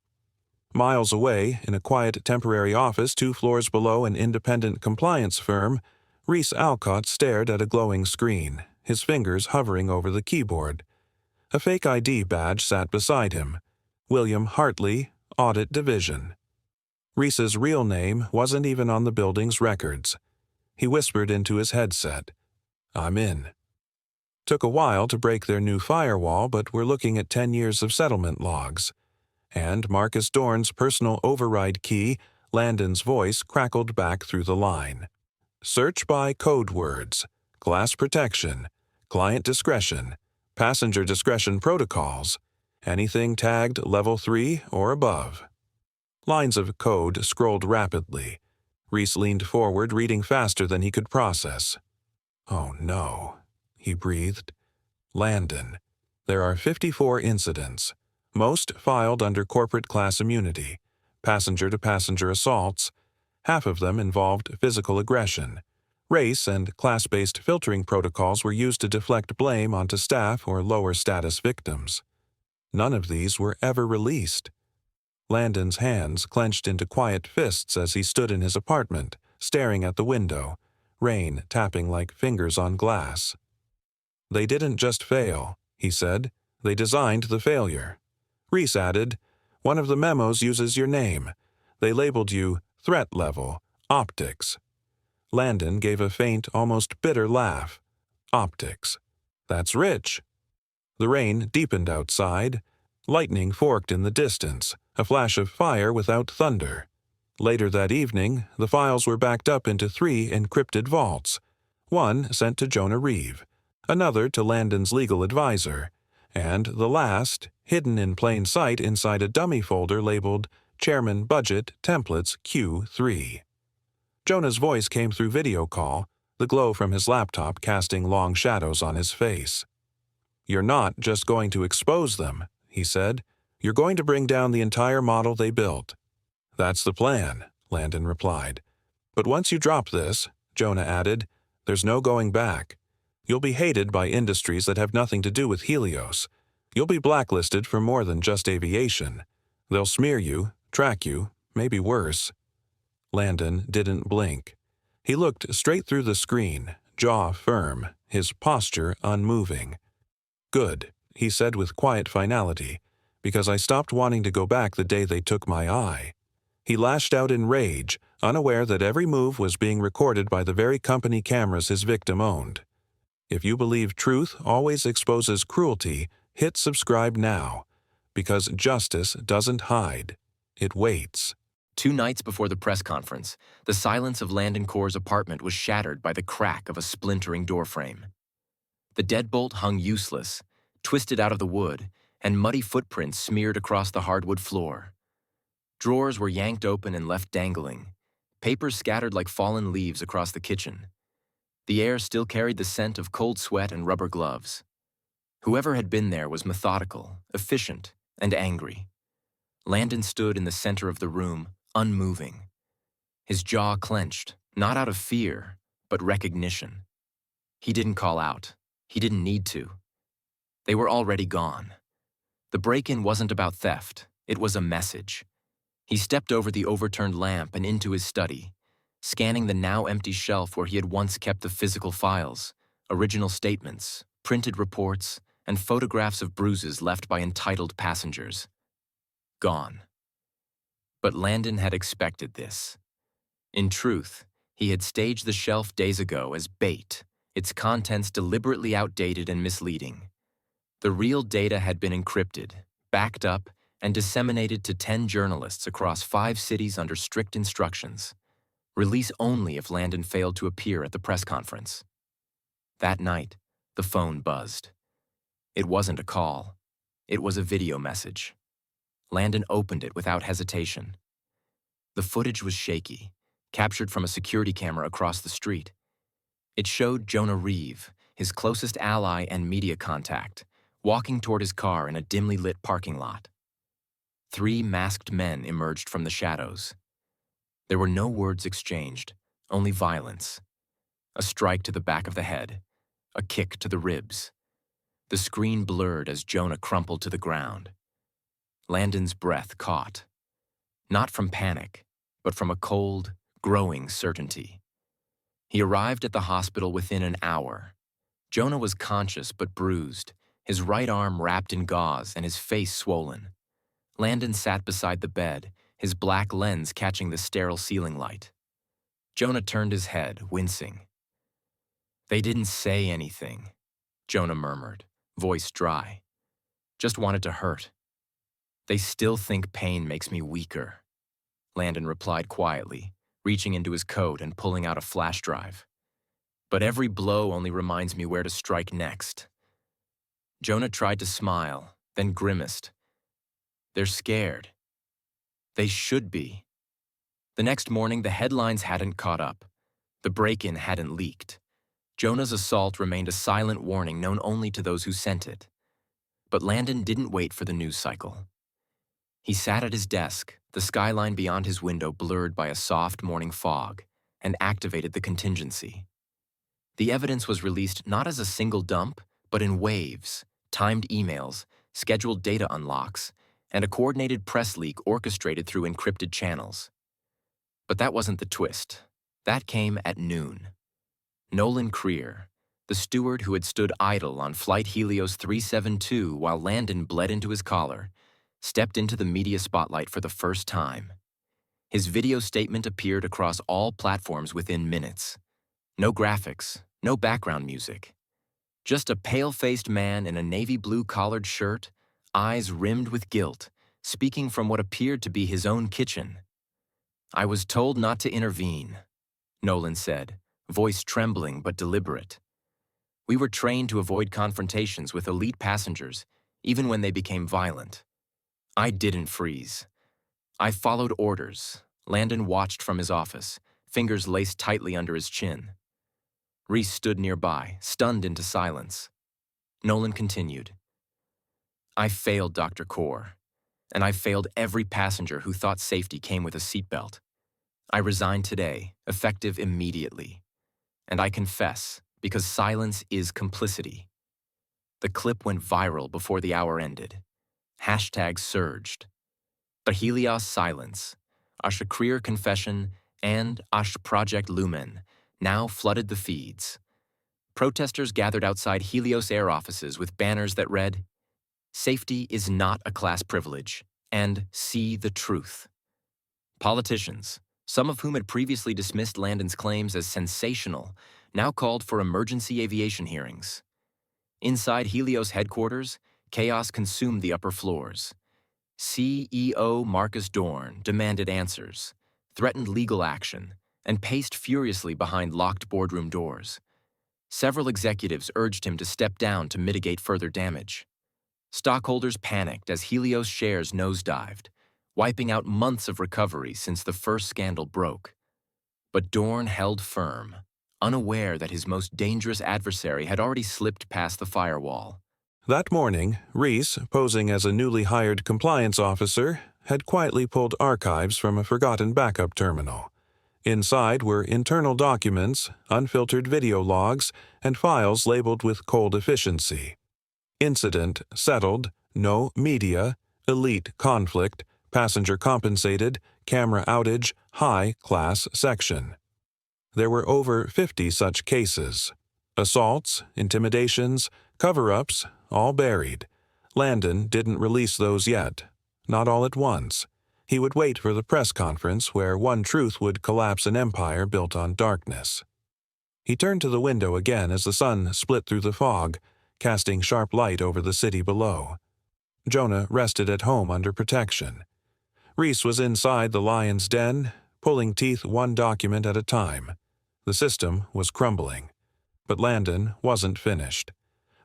[SPEAKER 1] Miles away, in a quiet temporary office 2 floors below an independent compliance firm, Reese Alcott stared at a glowing screen, his fingers hovering over the keyboard. A fake ID badge sat beside him. William Hartley, Audit Division. Reese's real name wasn't even on the building's records. He whispered into his headset, "I'm in." Took a while to break their new firewall, but we're looking at 10 years of settlement logs. And Marcus Dorn's personal override key, Landon's voice crackled back through the line. "Search by code words, glass protection, client discretion, passenger discretion protocols, anything tagged level 3 or above." Lines of code scrolled rapidly. Reese leaned forward, reading faster than he could process. "Oh no," he breathed. "Landon. There are 54 incidents. Most filed under corporate class immunity, passenger-to-passenger assaults. Half of them involved physical aggression. Race and class-based filtering protocols were used to deflect blame onto staff or lower-status victims. None of these were ever released. Landon's hands clenched into quiet fists as he stood in his apartment, staring at the window, rain tapping like fingers on glass. "They didn't just fail," he said. "They designed the failure." Reese added, "One of the memos uses your name. They labeled you threat level, optics." Landon gave a faint, almost bitter laugh. "Optics. That's rich." The rain deepened outside. Lightning forked in the distance, a flash of fire without thunder. Later that evening, the files were backed up into 3 encrypted vaults. One sent to Jonah Reeve, another to Landon's legal advisor, and the last, hidden in plain sight inside a dummy folder labeled Chairman Budget Templates Q3. Jonah's voice came through video call, the glow from his laptop casting long shadows on his face. "You're not just going to expose them," he said. "You're going to bring down the entire model they built." "That's the plan," Landon replied. "But once you drop this," Jonah added, "there's no going back. You'll be hated by industries that have nothing to do with Helios. You'll be blacklisted for more than just aviation. They'll smear you, track you, maybe worse." Landon didn't blink. He looked straight through the screen, jaw firm, his posture unmoving. "Good," he said with quiet finality, "because I stopped wanting to go back the day they took my eye." He lashed out in rage, unaware that every move was being recorded by the very company cameras his victim owned. If you believe truth always exposes cruelty, hit subscribe now, because justice doesn't hide. It waits.
[SPEAKER 2] 2 nights before the press conference, the silence of Landon Corps' apartment was shattered by the crack of a splintering doorframe. The deadbolt hung useless, twisted out of the wood, and muddy footprints smeared across the hardwood floor. Drawers were yanked open and left dangling, papers scattered like fallen leaves across the kitchen. The air still carried the scent of cold sweat and rubber gloves. Whoever had been there was methodical, efficient, and angry. Landon stood in the center of the room, unmoving. His jaw clenched, not out of fear, but recognition. He didn't call out. He didn't need to. They were already gone. The break-in wasn't about theft. It was a message. He stepped over the overturned lamp and into his study, scanning the now empty shelf where he had once kept the physical files, original statements, printed reports, and photographs of bruises left by entitled passengers. Gone. But Landon had expected this. In truth, he had staged the shelf days ago as bait, its contents deliberately outdated and misleading. The real data had been encrypted, backed up, and disseminated to 10 journalists across 5 cities under strict instructions. Release only if Landon failed to appear at the press conference. That night, the phone buzzed. It wasn't a call. It was a video message. Landon opened it without hesitation. The footage was shaky, captured from a security camera across the street. It showed Jonah Reeve, his closest ally and media contact, walking toward his car in a dimly lit parking lot. 3 masked men emerged from the shadows. There were no words exchanged, only violence. A strike to the back of the head, a kick to the ribs. The screen blurred as Jonah crumpled to the ground. Landon's breath caught, not from panic, but from a cold, growing certainty. He arrived at the hospital within an hour. Jonah was conscious but bruised, his right arm wrapped in gauze and his face swollen. Landon sat beside the bed, his black lens catching the sterile ceiling light. Jonah turned his head, wincing. "They didn't say anything," Jonah murmured, voice dry. "Just wanted to hurt." "They still think pain makes me weaker," Landon replied quietly, reaching into his coat and pulling out a flash drive. "But every blow only reminds me where to strike next." Jonah tried to smile, then grimaced. "They're scared. They should be." The next morning, the headlines hadn't caught up. The break-in hadn't leaked. Jonah's assault remained a silent warning known only to those who sent it. But Landon didn't wait for the news cycle. He sat at his desk, the skyline beyond his window blurred by a soft morning fog, and activated the contingency. The evidence was released not as a single dump, but in waves, timed emails, scheduled data unlocks, and a coordinated press leak orchestrated through encrypted channels. But that wasn't the twist. That came at noon. Nolan Creer, the steward who had stood idle on Flight Helios 372 while Landon bled into his collar, stepped into the media spotlight for the first time. His video statement appeared across all platforms within minutes. No graphics, no background music. Just a pale-faced man in a navy blue collared shirt, eyes rimmed with guilt, speaking from what appeared to be his own kitchen. "I was told not to intervene," Nolan said, voice trembling but deliberate. "We were trained to avoid confrontations with elite passengers, even when they became violent. I didn't freeze. I followed orders." Landon watched from his office, fingers laced tightly under his chin. Reese stood nearby, stunned into silence. Nolan continued. "I failed Dr. Kaur, and I failed every passenger who thought safety came with a seatbelt. I resigned today, effective immediately. And I confess, because silence is complicity." The clip went viral before the hour ended. Hashtags surged. The Helios silence, Asha Creer confession, and Ash Project Lumen now flooded the feeds. Protesters gathered outside Helios Air offices with banners that read, "Safety is not a class privilege," and "See the truth." Politicians, some of whom had previously dismissed Landon's claims as sensational, now called for emergency aviation hearings. Inside Helios headquarters, chaos consumed the upper floors. CEO Marcus Dorn demanded answers, threatened legal action, and paced furiously behind locked boardroom doors. Several executives urged him to step down to mitigate further damage. Stockholders panicked as Helios shares nosedived, wiping out months of recovery since the first scandal broke. But Dorn held firm, unaware that his most dangerous adversary had already slipped past the firewall.
[SPEAKER 1] That morning, Reese, posing as a newly hired compliance officer, had quietly pulled archives from a forgotten backup terminal. Inside were internal documents, unfiltered video logs, and files labeled with cold efficiency. Incident settled, no media, elite conflict, passenger compensated, camera outage, high class section. There were over 50 such cases. Assaults, intimidations, cover-ups, all buried. Landon didn't release those yet. Not all at once. He would wait for the press conference where one truth would collapse an empire built on darkness. He turned to the window again as the sun split through the fog, casting sharp light over the city below. Jonah rested at home under protection. Reese was inside the lion's den, pulling teeth one document at a time. The system was crumbling. But Landon wasn't finished.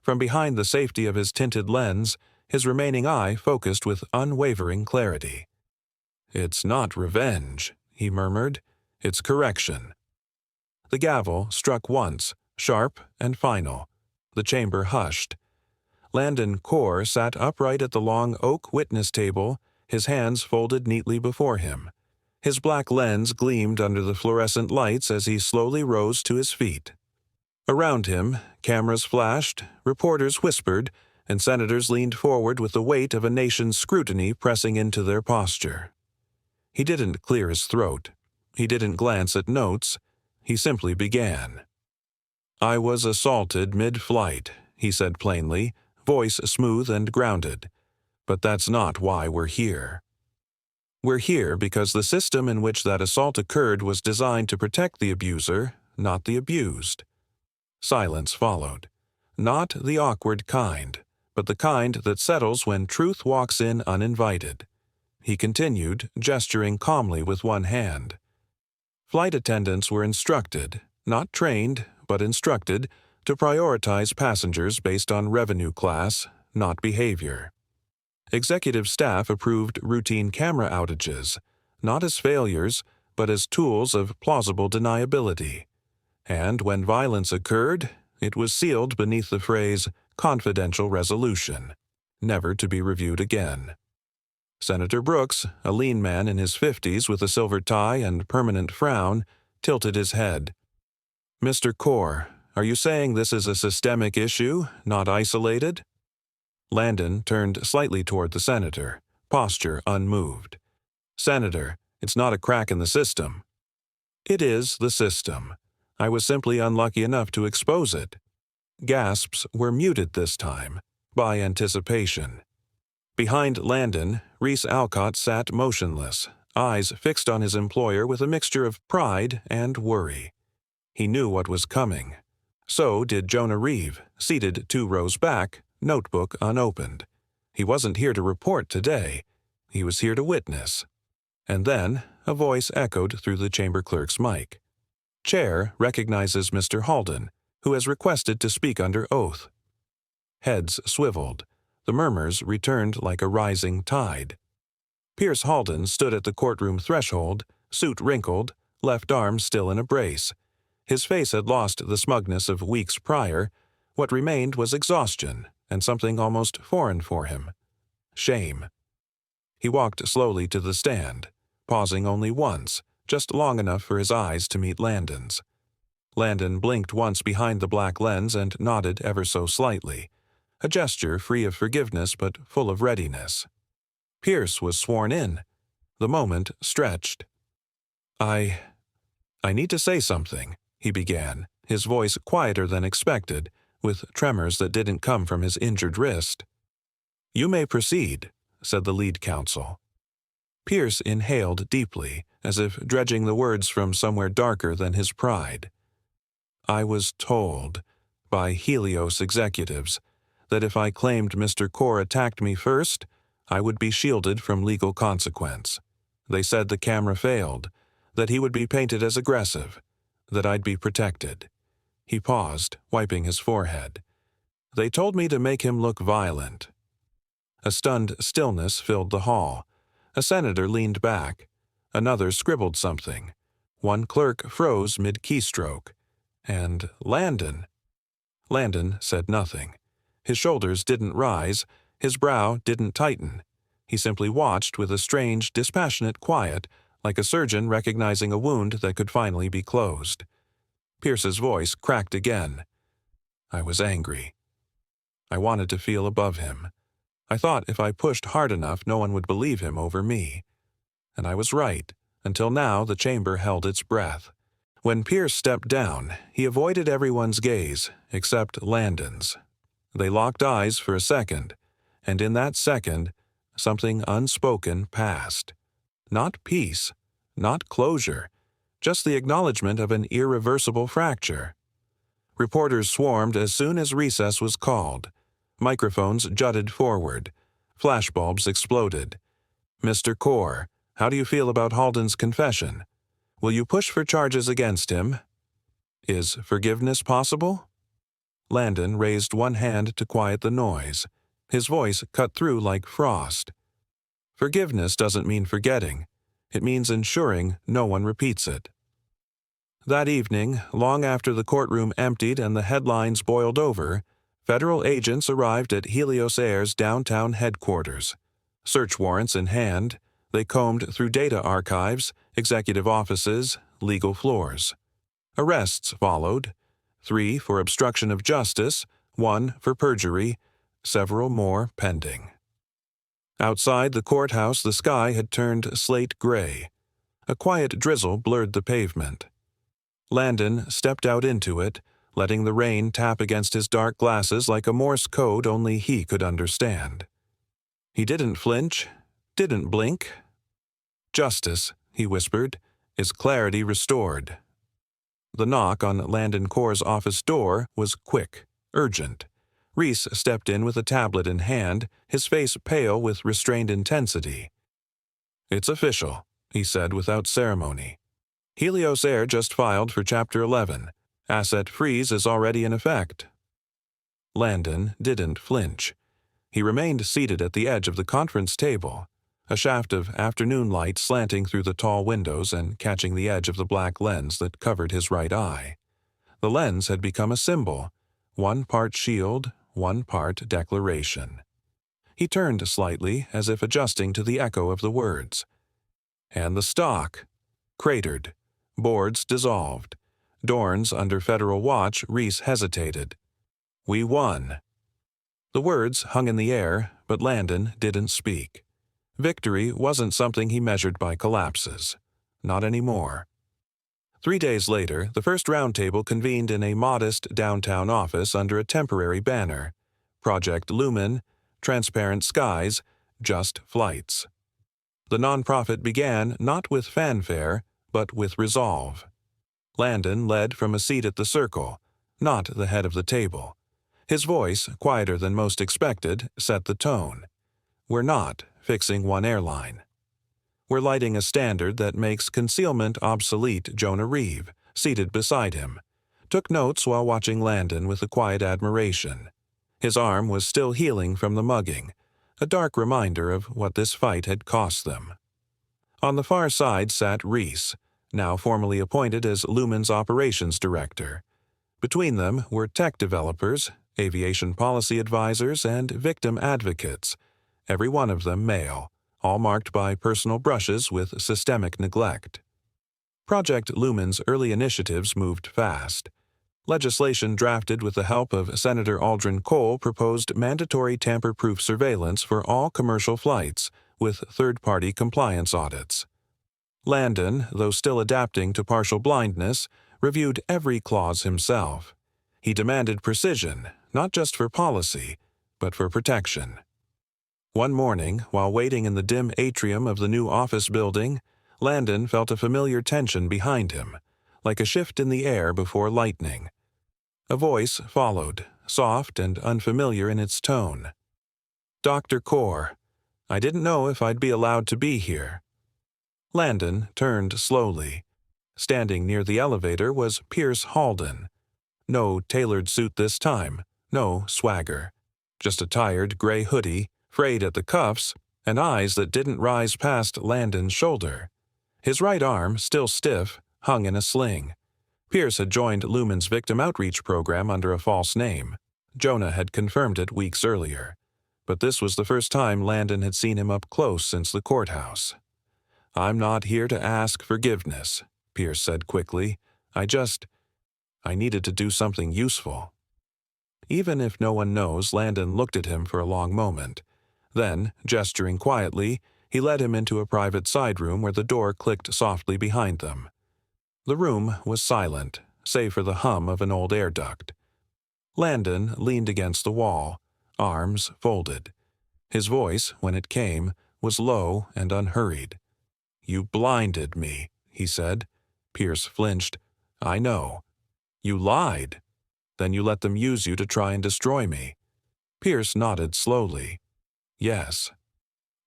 [SPEAKER 1] From behind the safety of his tinted lens, his remaining eye focused with unwavering clarity. "It's not revenge," he murmured. "It's correction." The gavel struck once, sharp and final. The chamber hushed. Landon Core sat upright at the long oak witness table, his hands folded neatly before him. His black lens gleamed under the fluorescent lights as he slowly rose to his feet. Around him, cameras flashed, reporters whispered, and senators leaned forward with the weight of a nation's scrutiny pressing into their posture. He didn't clear his throat. He didn't glance at notes. He simply began. "I was assaulted mid-flight," he said plainly, voice smooth and grounded. "But that's not why we're here. We're here because the system in which that assault occurred was designed to protect the abuser, not the abused." Silence followed. Not the awkward kind, but the kind that settles when truth walks in uninvited. He continued, gesturing calmly with one hand. Flight attendants were instructed, not trained, but instructed, to prioritize passengers based on revenue class, not behavior. Executive staff approved routine camera outages, not as failures, but as tools of plausible deniability. And when violence occurred, it was sealed beneath the phrase confidential resolution, never to be reviewed again. Senator Brooks, a lean man in his 50s with a silver tie and permanent frown, tilted his head. "Mr. Core, are you saying this is a systemic issue, not isolated?" Landon turned slightly toward the senator, posture unmoved. "Senator, it's not a crack in the system." "It is the system. I was simply unlucky enough to expose it." Gasps were muted this time, by anticipation. Behind Landon, Reese Alcott sat motionless, eyes fixed on his employer with a mixture of pride and worry. He knew what was coming. So did Jonah Reeve, seated 2 rows back, notebook unopened. He wasn't here to report today. He was here to witness. And then a voice echoed through the chamber clerk's mic. "Chair recognizes Mr. Halden, who has requested to speak under oath." Heads swiveled. The murmurs returned like a rising tide. Pierce Halden stood at the courtroom threshold, suit wrinkled, left arm still in a brace. His face had lost the smugness of weeks prior. What remained was exhaustion and something almost foreign for him. Shame. He walked slowly to the stand, pausing only once, just long enough for his eyes to meet Landon's. Landon blinked once behind the black lens and nodded ever so slightly, a gesture free of forgiveness but full of readiness. Pierce was sworn in. The moment stretched. I need to say something," he began, his voice quieter than expected, with tremors that didn't come from his injured wrist. "You may proceed," said the lead counsel. Pierce inhaled deeply, as if dredging the words from somewhere darker than his pride. "I was told, by Helios executives, that if I claimed Mr. Core attacked me first, I would be shielded from legal consequence. They said the camera failed, that he would be painted as aggressive, that I'd be protected." He paused, wiping his forehead. "They told me to make him look violent." A stunned stillness filled the hall. A senator leaned back. Another scribbled something. One clerk froze mid-keystroke. And Landon. Landon said nothing. His shoulders didn't rise. His brow didn't tighten. He simply watched with a strange, dispassionate quiet, like a surgeon recognizing a wound that could finally be closed. Pierce's voice cracked again. I was angry. I wanted to feel above him. I thought if I pushed hard enough, no one would believe him over me. And I was right. Until now, the chamber held its breath. When Pierce stepped down, he avoided everyone's gaze, except Landon's. They locked eyes for a second, and in that second, something unspoken passed. Not peace, not closure, just the acknowledgement of an irreversible fracture. Reporters swarmed as soon as recess was called. Microphones jutted forward. Flashbulbs exploded. Mr. Core, how do you feel about Halden's confession? Will you push for charges against him? Is forgiveness possible? Landon raised one hand to quiet the noise. His voice cut through like frost. Forgiveness doesn't mean forgetting. It means ensuring no one repeats it. That evening, long after the courtroom emptied and the headlines boiled over, federal agents arrived at Helios Air's downtown headquarters. Search warrants in hand, they combed through data archives, executive offices, legal floors. Arrests followed, 3 for obstruction of justice, 1 for perjury, several more pending. Outside the courthouse, the sky had turned slate gray. A quiet drizzle blurred the pavement. Landon stepped out into it, letting the rain tap against his dark glasses like a Morse code only he could understand. He didn't flinch, didn't blink. Justice, he whispered, is clarity restored. The knock on Landon Core's office door was quick, urgent. Reese stepped in with a tablet in hand, his face pale with restrained intensity. It's official, he said without ceremony. Helios Air just filed for Chapter 11. Asset freeze is already in effect. Landon didn't flinch. He remained seated at the edge of the conference table, a shaft of afternoon light slanting through the tall windows and catching the edge of the black lens that covered his right eye. The lens had become a symbol, 1 part shield, 1 part declaration. He turned slightly, as if adjusting to the echo of the words. And the stock cratered. Boards dissolved. Dorns under federal watch. Reese hesitated. We won. The words hung in the air, but Landon didn't speak. Victory wasn't something he measured by collapses. Not anymore. 3 days later, the first roundtable convened in a modest downtown office under a temporary banner. Project Lumen, Transparent Skies, Just Flights. The nonprofit began not with fanfare, but with resolve. Landon led from a seat at the circle, not the head of the table. His voice, quieter than most expected, set the tone. We're not fixing one airline. We're lighting a standard that makes concealment obsolete. Jonah Reeve, seated beside him, took notes while watching Landon with a quiet admiration. His arm was still healing from the mugging, a dark reminder of what this fight had cost them. On the far side sat Reese, now formally appointed as Lumen's operations director. Between them were tech developers, aviation policy advisors, and victim advocates, every one of them male, all marked by personal brushes with systemic neglect. Project Lumen's early initiatives moved fast. Legislation drafted with the help of Senator Aldrin Cole proposed mandatory tamper-proof surveillance for all commercial flights, with third-party compliance audits. Landon, though still adapting to partial blindness, reviewed every clause himself. He demanded precision, not just for policy, but for protection. One morning, while waiting in the dim atrium of the new office building, Landon felt a familiar tension behind him, like a shift in the air before lightning. A voice followed, soft and unfamiliar in its tone. Dr. Core, I didn't know if I'd be allowed to be here. Landon turned slowly. Standing near the elevator was Pierce Halden. No tailored suit this time, no swagger. Just a tired gray hoodie, frayed at the cuffs, and eyes that didn't rise past Landon's shoulder. His right arm, still stiff, hung in a sling. Pierce had joined Lumen's victim outreach program under a false name. Jonah had confirmed it weeks earlier. But this was the first time Landon had seen him up close since the courthouse. "I'm not here to ask forgiveness," Pierce said quickly. I needed to do something useful." Even if no one knows, Landon looked at him for a long moment. Then, gesturing quietly, he led him into a private side room where the door clicked softly behind them. The room was silent, save for the hum of an old air duct. Landon leaned against the wall, arms folded. His voice, when it came, was low and unhurried. "You blinded me," he said. Pierce flinched. "I know. You lied. Then you let them use you to try and destroy me." Pierce nodded slowly. "Yes."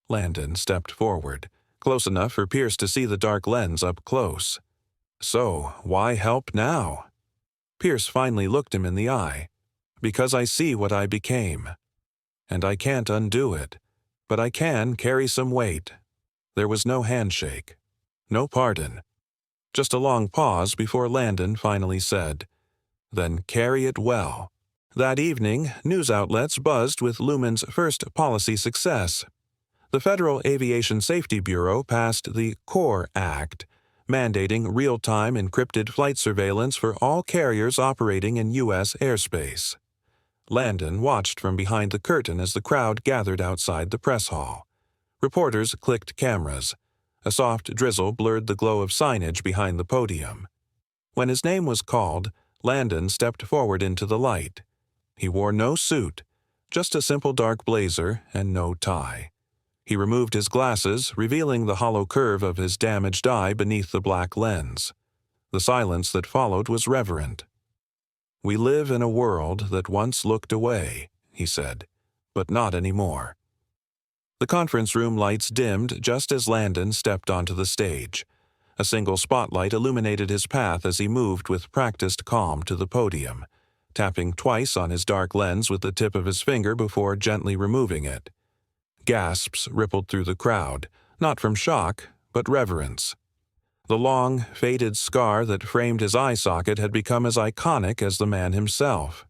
[SPEAKER 1] Landon stepped forward, close enough for Pierce to see the dark lens up close. "So, why help now?" Pierce finally looked him in the eye. "Because I see what I became. And I can't undo it. But I can carry some weight." There was no handshake. No pardon. Just a long pause before Landon finally said, "Then carry it well." That evening, news outlets buzzed with Lumen's first policy success. The Federal Aviation Safety Bureau passed the CORE Act, mandating real-time encrypted flight surveillance for all carriers operating in U.S. airspace. Landon watched from behind the curtain as the crowd gathered outside the press hall. Reporters clicked cameras. A soft drizzle blurred the glow of signage behind the podium. When his name was called, Landon stepped forward into the light. He wore no suit, just a simple dark blazer and no tie. He removed his glasses, revealing the hollow curve of his damaged eye beneath the black lens. The silence that followed was reverent. "We live in a world that once looked away," he said, "but not anymore." The conference room lights dimmed just as Landon stepped onto the stage. A single spotlight illuminated his path as he moved with practiced calm to the podium, tapping twice on his dark lens with the tip of his finger before gently removing it. Gasps rippled through the crowd, not from shock, but reverence. The long, faded scar that framed his eye socket had become as iconic as the man himself.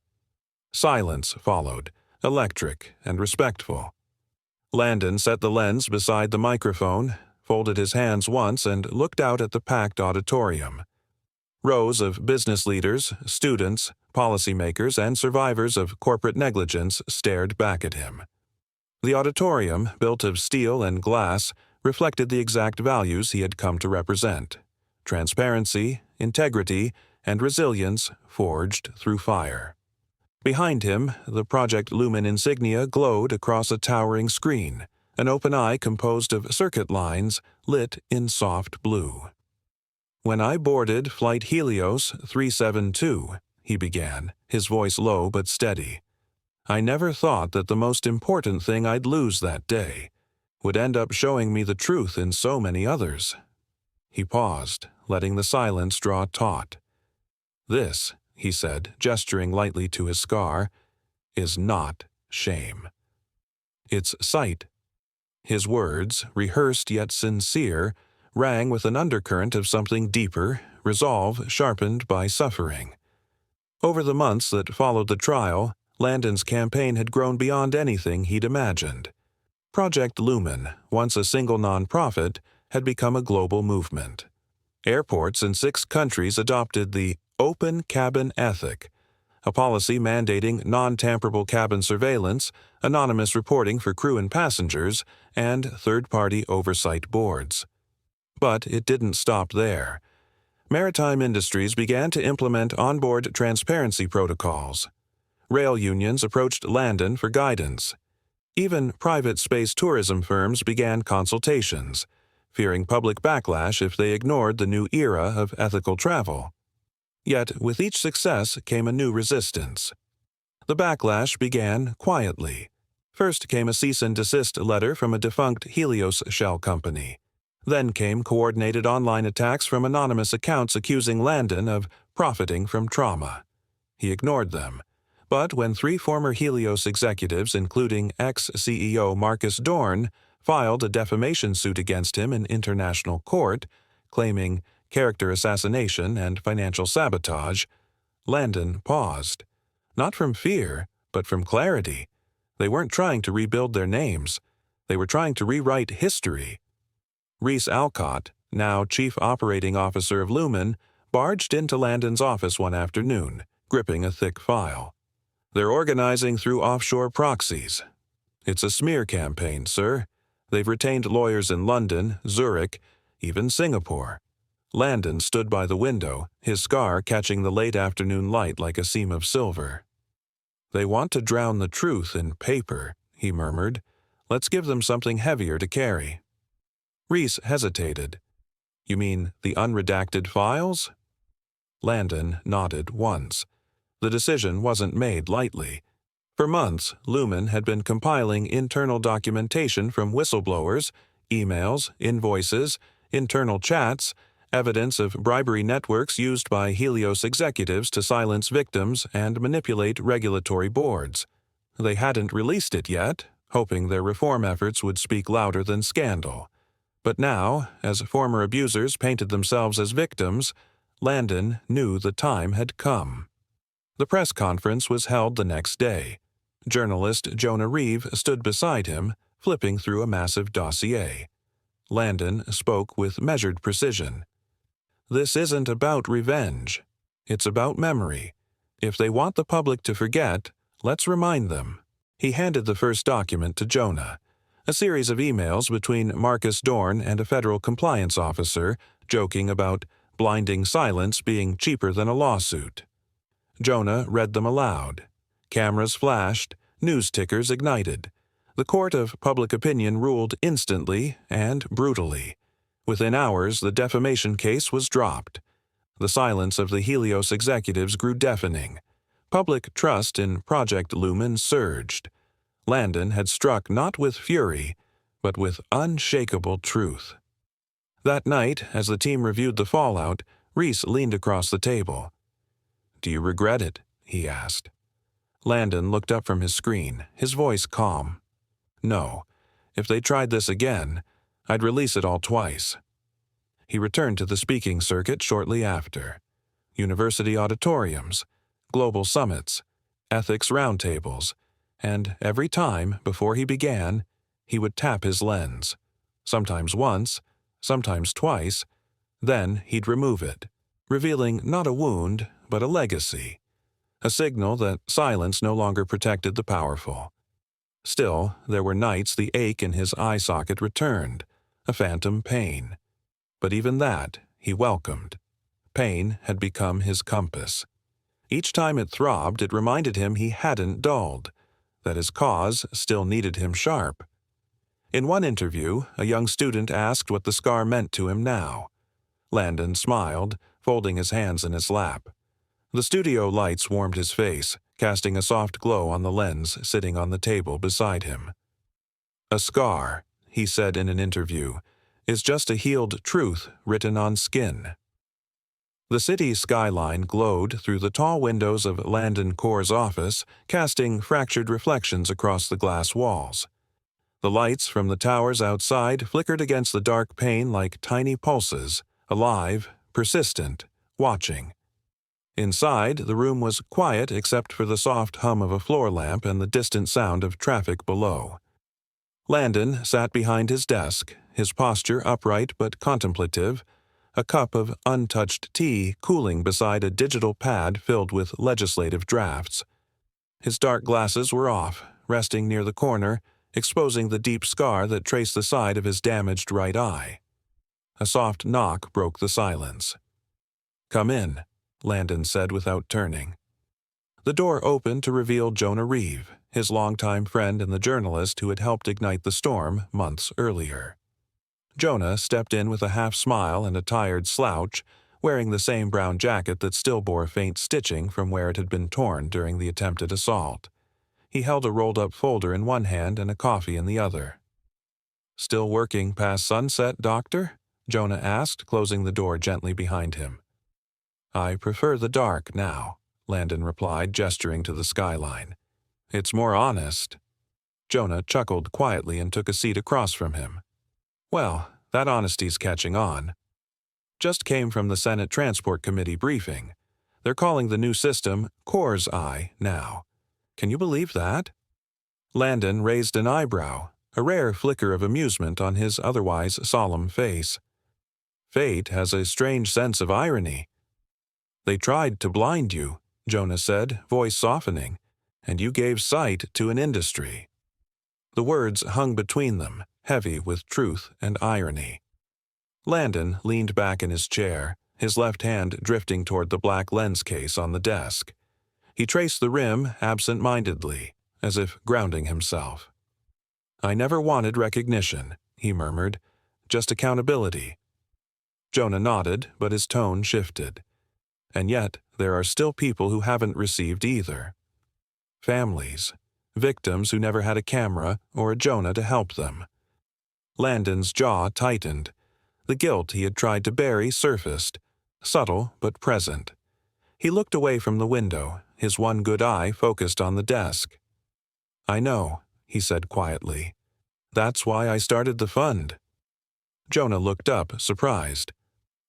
[SPEAKER 1] Silence followed, electric and respectful. Landon set the lens beside the microphone, folded his hands once, and looked out at the packed auditorium. Rows of business leaders, students, policymakers, and survivors of corporate negligence stared back at him. The auditorium, built of steel and glass, reflected the exact values he had come to represent: transparency, integrity, and resilience forged through fire. Behind him, the Project Lumen insignia glowed across a towering screen, an open eye composed of circuit lines lit in soft blue. "When I boarded Flight Helios 372, he began, his voice low but steady, "I never thought that the most important thing I'd lose that day would end up showing me the truth in so many others." He paused, letting the silence draw taut. "This," he said, gesturing lightly to his scar, "is not shame. It's sight." His words, rehearsed yet sincere, rang with an undercurrent of something deeper, resolve sharpened by suffering. Over the months that followed the trial, Landon's campaign had grown beyond anything he'd imagined. Project Lumen, once a single nonprofit, had become a global movement. Airports in 6 countries adopted the open cabin ethic, a policy mandating non-tamperable cabin surveillance, anonymous reporting for crew and passengers, and third-party oversight boards. But it didn't stop there. Maritime industries began to implement onboard transparency protocols. Rail unions approached Landon for guidance. Even private space tourism firms began consultations, fearing public backlash if they ignored the new era of ethical travel. Yet, with each success came a new resistance. The backlash began quietly. First came a cease and desist letter from a defunct Helios shell company. Then came coordinated online attacks from anonymous accounts accusing Landon of profiting from trauma. He ignored them, But when 3 former Helios executives, including ex-CEO Marcus Dorn, filed a defamation suit against him in international court, claiming character assassination and financial sabotage, Landon paused. Not from fear, but from clarity. They weren't trying to rebuild their names. They were trying to rewrite history. Reese Alcott, now Chief Operating Officer of Lumen, barged into Landon's office one afternoon, gripping a thick file. "They're organizing through offshore proxies. It's a smear campaign, sir. They've retained lawyers in London, Zurich, even Singapore." Landon stood by the window, his scar catching the late afternoon light like a seam of silver. "They want to drown the truth in paper," he murmured. "Let's give them something heavier to carry." Reese hesitated. "You mean the unredacted files?" Landon nodded once. The decision wasn't made lightly. For months, Lumen had been compiling internal documentation from whistleblowers, emails, invoices, internal chats, evidence of bribery networks used by Helios executives to silence victims and manipulate regulatory boards. They hadn't released it yet, hoping their reform efforts would speak louder than scandal. But now, as former abusers painted themselves as victims, Landon knew the time had come. The press conference was held the next day. Journalist Jonah Reeve stood beside him, flipping through a massive dossier. Landon spoke with measured precision. "This isn't about revenge. It's about memory. If they want the public to forget, let's remind them." He handed the first document to Jonah, a series of emails between Marcus Dorn and a federal compliance officer, joking about blinding silence being cheaper than a lawsuit. Jonah read them aloud. Cameras flashed, news tickers ignited. The court of public opinion ruled instantly and brutally. Within hours, the defamation case was dropped. The silence of the Helios executives grew deafening. Public trust in Project Lumen surged. Landon had struck not with fury, but with unshakable truth. That night, as the team reviewed the fallout, Reese leaned across the table. "Do you regret it?" he asked. Landon looked up from his screen, his voice calm. "No. If they tried this again, I'd release it all twice." He returned to the speaking circuit shortly after. University auditoriums, global summits, ethics roundtables, and every time, before he began, he would tap his lens. Sometimes once, sometimes twice, then he'd remove it, revealing not a wound, but a legacy, a signal that silence no longer protected the powerful. Still, there were nights the ache in his eye socket returned, a phantom pain. But even that he welcomed. Pain had become his compass. Each time it throbbed, it reminded him he hadn't dulled, that his cause still needed him sharp. In one interview, a young student asked what the scar meant to him now. Landon smiled, folding his hands in his lap. The studio lights warmed his face, casting a soft glow on the lens sitting on the table beside him. "A scar," he said in an interview, "is just a healed truth written on skin." The city skyline glowed through the tall windows of Landon Corps' office, casting fractured reflections across the glass walls. The lights from the towers outside flickered against the dark pane like tiny pulses, alive, persistent, watching. Inside, the room was quiet except for the soft hum of a floor lamp and the distant sound of traffic below. Landon sat behind his desk, his posture upright but contemplative, a cup of untouched tea cooling beside a digital pad filled with legislative drafts. His dark glasses were off, resting near the corner, exposing the deep scar that traced the side of his damaged right eye. A soft knock broke the silence. "Come in," Landon said without turning. The door opened to reveal Jonah Reeve, his longtime friend and the journalist who had helped ignite the storm months earlier. Jonah stepped in with a half-smile and a tired slouch, wearing the same brown jacket that still bore faint stitching from where it had been torn during the attempted assault. He held a rolled-up folder in one hand and a coffee in the other. "Still working past sunset, Doctor?" Jonah asked, closing the door gently behind him. "I prefer the dark now," Landon replied, gesturing to the skyline. "It's more honest." Jonah chuckled quietly and took a seat across from him. "Well, that honesty's catching on. Just came from the Senate Transport Committee briefing. They're calling the new system Core's Eye now. Can you believe that?" Landon raised an eyebrow, a rare flicker of amusement on his otherwise solemn face. Fate has a strange sense of irony. "They tried to blind you," Jonah said, voice softening, "and you gave sight to an industry." The words hung between them, heavy with truth and irony. Landon leaned back in his chair, his left hand drifting toward the black lens case on the desk. He traced the rim absent-mindedly, as if grounding himself. "I never wanted recognition," he murmured, "just accountability." Jonah nodded, but his tone shifted. "And yet, there are still people who haven't received either. Families, victims who never had a camera or a Jonah to help them." Landon's jaw tightened. The guilt he had tried to bury surfaced, subtle but present. He looked away from the window, his one good eye focused on the desk. "I know," he said quietly. "That's why I started the fund." Jonah looked up, surprised.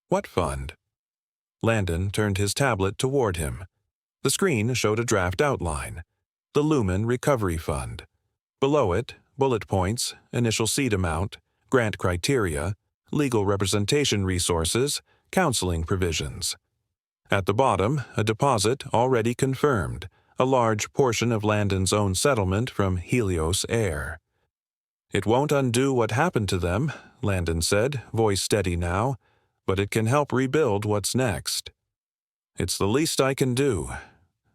[SPEAKER 1] "What fund?" Landon turned his tablet toward him. The screen showed a draft outline. The Lumen Recovery Fund. Below it, bullet points, initial seed amount, grant criteria, legal representation resources, counseling provisions. At the bottom, a deposit already confirmed, a large portion of Landon's own settlement from Helios Air. "It won't undo what happened to them," Landon said, voice steady now, "but it can help rebuild what's next." "It's the least I can do."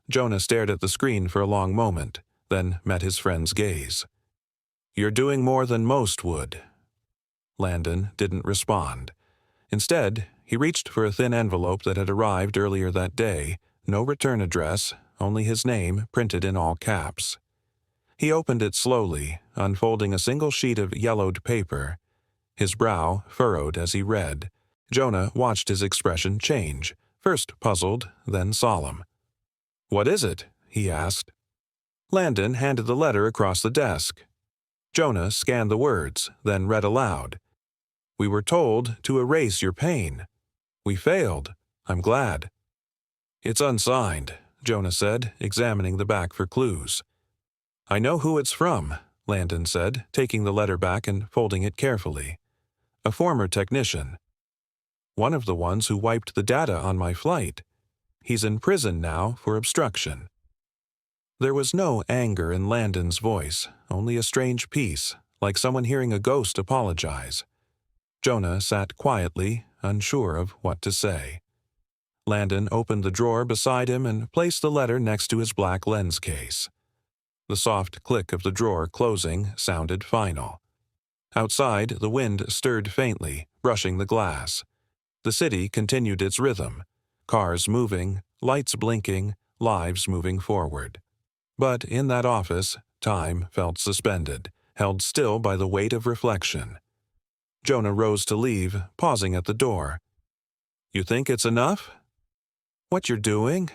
[SPEAKER 1] Jonah stared at the screen for a long moment, then met his friend's gaze. "You're doing more than most would." Landon didn't respond. Instead, he reached for a thin envelope that had arrived earlier that day, no return address, only his name printed in all caps. He opened it slowly, unfolding a single sheet of yellowed paper. His brow furrowed as he read. Jonah watched his expression change, first puzzled, then solemn. "What is it?" he asked. Landon handed the letter across the desk. Jonah scanned the words, then read aloud. "We were told to erase your pain. We failed. I'm glad." "It's unsigned," Jonah said, examining the back for clues. "I know who it's from," Landon said, taking the letter back and folding it carefully. "A former technician. One of the ones who wiped the data on my flight. He's in prison now for obstruction." There was no anger in Landon's voice, only a strange peace, like someone hearing a ghost apologize. Jonah sat quietly, unsure of what to say. Landon opened the drawer beside him and placed the letter next to his black lens case. The soft click of the drawer closing sounded final. Outside, the wind stirred faintly, brushing the glass. The city continued its rhythm, cars moving, lights blinking, lives moving forward. But in that office, time felt suspended, held still by the weight of reflection. Jonah rose to leave, pausing at the door. "You think it's enough?" "What you're doing?"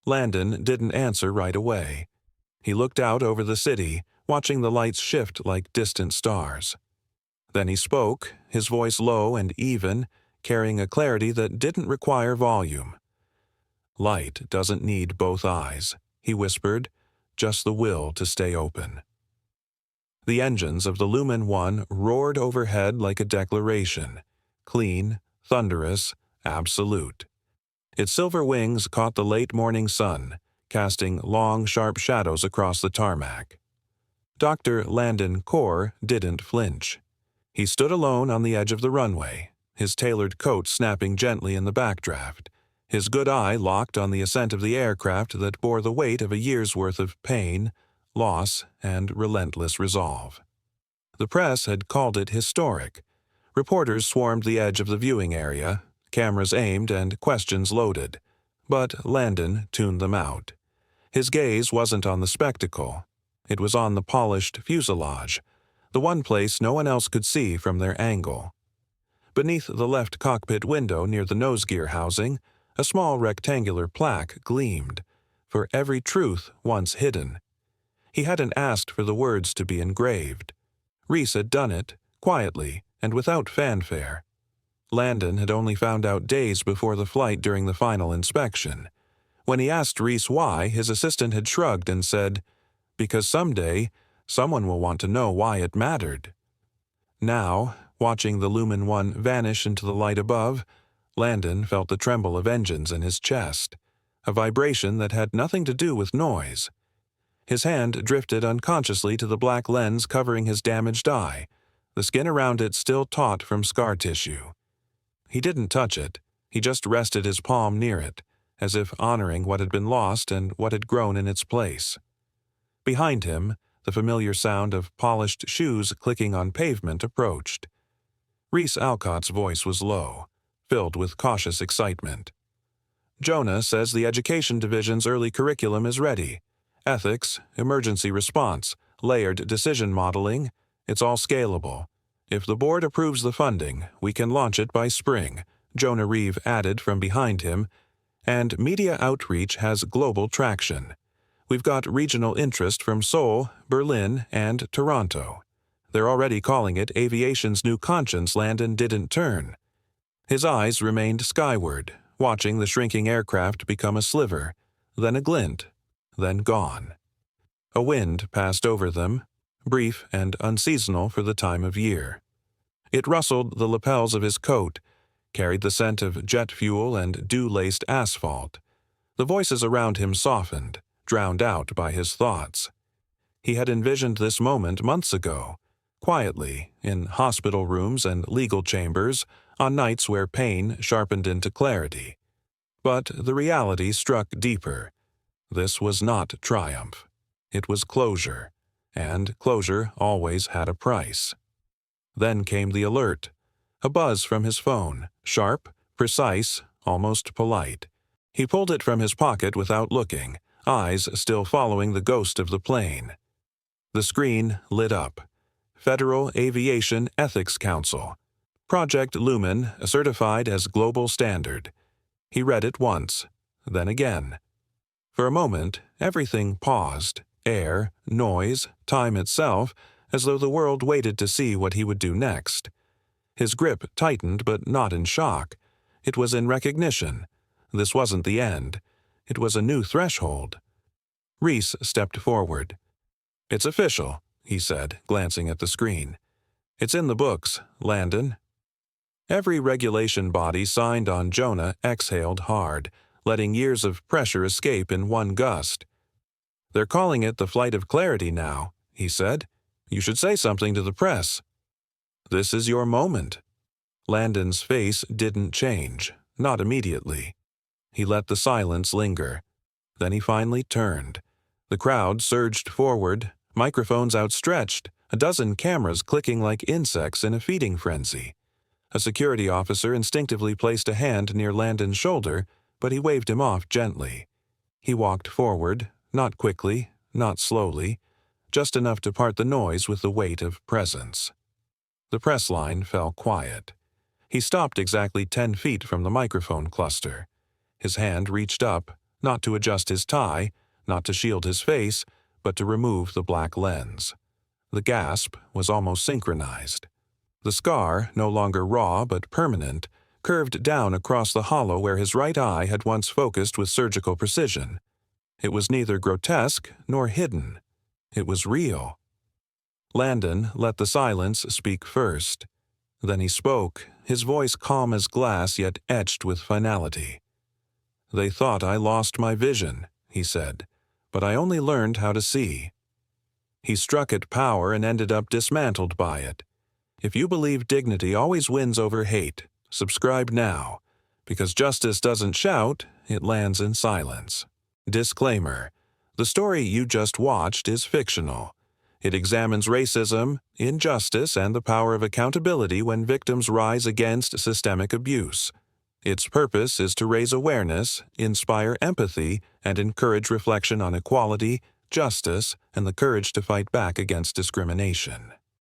[SPEAKER 1] Landon didn't answer right away. He looked out over the city, watching the lights shift like distant stars. Then he spoke, his voice low and even, carrying a clarity that didn't require volume. "Light doesn't need both eyes," he whispered, "just the will to stay open." The engines of the Lumen 1 roared overhead like a declaration, clean, thunderous, absolute. Its silver wings caught the late morning sun, casting long, sharp shadows across the tarmac. Dr. Landon Core didn't flinch. He stood alone on the edge of the runway, his tailored coat snapping gently in the backdraft, his good eye locked on the ascent of the aircraft that bore the weight of a year's worth of pain, loss, and relentless resolve. The press had called it historic. Reporters swarmed the edge of the viewing area, cameras aimed and questions loaded. But Landon tuned them out. His gaze wasn't on the spectacle. It was on the polished fuselage, the one place no one else could see from their angle. Beneath the left cockpit window near the nose gear housing, A small rectangular plaque gleamed, "For every truth once hidden." He hadn't asked for the words to be engraved. Reese had done it, quietly and without fanfare. Landon had only found out days before the flight during the final inspection. When he asked Reese why, his assistant had shrugged and said, "Because someday, someone will want to know why it mattered." Now, watching the Lumen 1 vanish into the light above, Landon felt the tremble of engines in his chest, a vibration that had nothing to do with noise. His hand drifted unconsciously to the black lens covering his damaged eye, the skin around it still taut from scar tissue. He didn't touch it, he just rested his palm near it, as if honoring what had been lost and what had grown in its place. Behind him, the familiar sound of polished shoes clicking on pavement approached. Reese Alcott's voice was low, filled with cautious excitement. "Jonah says the Education Division's early curriculum is ready. Ethics, emergency response, layered decision modeling, it's all scalable. If the board approves the funding, we can launch it by spring," Jonah Reeve added from behind him, "and media outreach has global traction. We've got regional interest from Seoul, Berlin, and Toronto. They're already calling it aviation's new conscience Landon didn't turn." His eyes remained skyward, watching the shrinking aircraft become a sliver, then a glint, then gone. A wind passed over them, brief and unseasonal for the time of year. It rustled the lapels of his coat, carried the scent of jet fuel and dew-laced asphalt. The voices around him softened, drowned out by his thoughts. He had envisioned this moment months ago, quietly, in hospital rooms and legal chambers, on nights where pain sharpened into clarity. But the reality struck deeper. This was not triumph. It was closure, and closure always had a price. Then came the alert, a buzz from his phone, sharp, precise, almost polite. He pulled it from his pocket without looking, eyes still following the ghost of the plane. The screen lit up. Federal Aviation Ethics Council. Project Lumen, certified as global standard. He read it once, then again. For a moment, everything paused, air, noise, time itself, as though the world waited to see what he would do next. His grip tightened, but not in shock. It was in recognition. This wasn't the end. It was a new threshold. Reese stepped forward. "It's official," he said, glancing at the screen. "It's in the books, Landon." Every regulation body signed on Jonah exhaled hard, letting years of pressure escape in one gust. "They're calling it the Flight of Clarity now," he said. "You should say something to the press." "This is your moment." Landon's face didn't change, not immediately. He let the silence linger. Then he finally turned. The crowd surged forward, microphones outstretched, a dozen cameras clicking like insects in a feeding frenzy. A security officer instinctively placed a hand near Landon's shoulder, but he waved him off gently. He walked forward, not quickly, not slowly, just enough to part the noise with the weight of presence. The press line fell quiet. He stopped exactly 10 feet from the microphone cluster. His hand reached up, not to adjust his tie, not to shield his face, but to remove the black lens. The gasp was almost synchronized. The scar, no longer raw but permanent, curved down across the hollow where his right eye had once focused with surgical precision. It was neither grotesque nor hidden. It was real. Landon let the silence speak first. Then he spoke, his voice calm as glass yet etched with finality. "They thought I lost my vision," he said, "but I only learned how to see." He struck at power and ended up dismantled by it. If you believe dignity always wins over hate, subscribe now. Because justice doesn't shout, it lands in silence. Disclaimer: the story you just watched is fictional. It examines racism, injustice, and the power of accountability when victims rise against systemic abuse. Its purpose is to raise awareness, inspire empathy, and encourage reflection on equality, justice, and the courage to fight back against discrimination.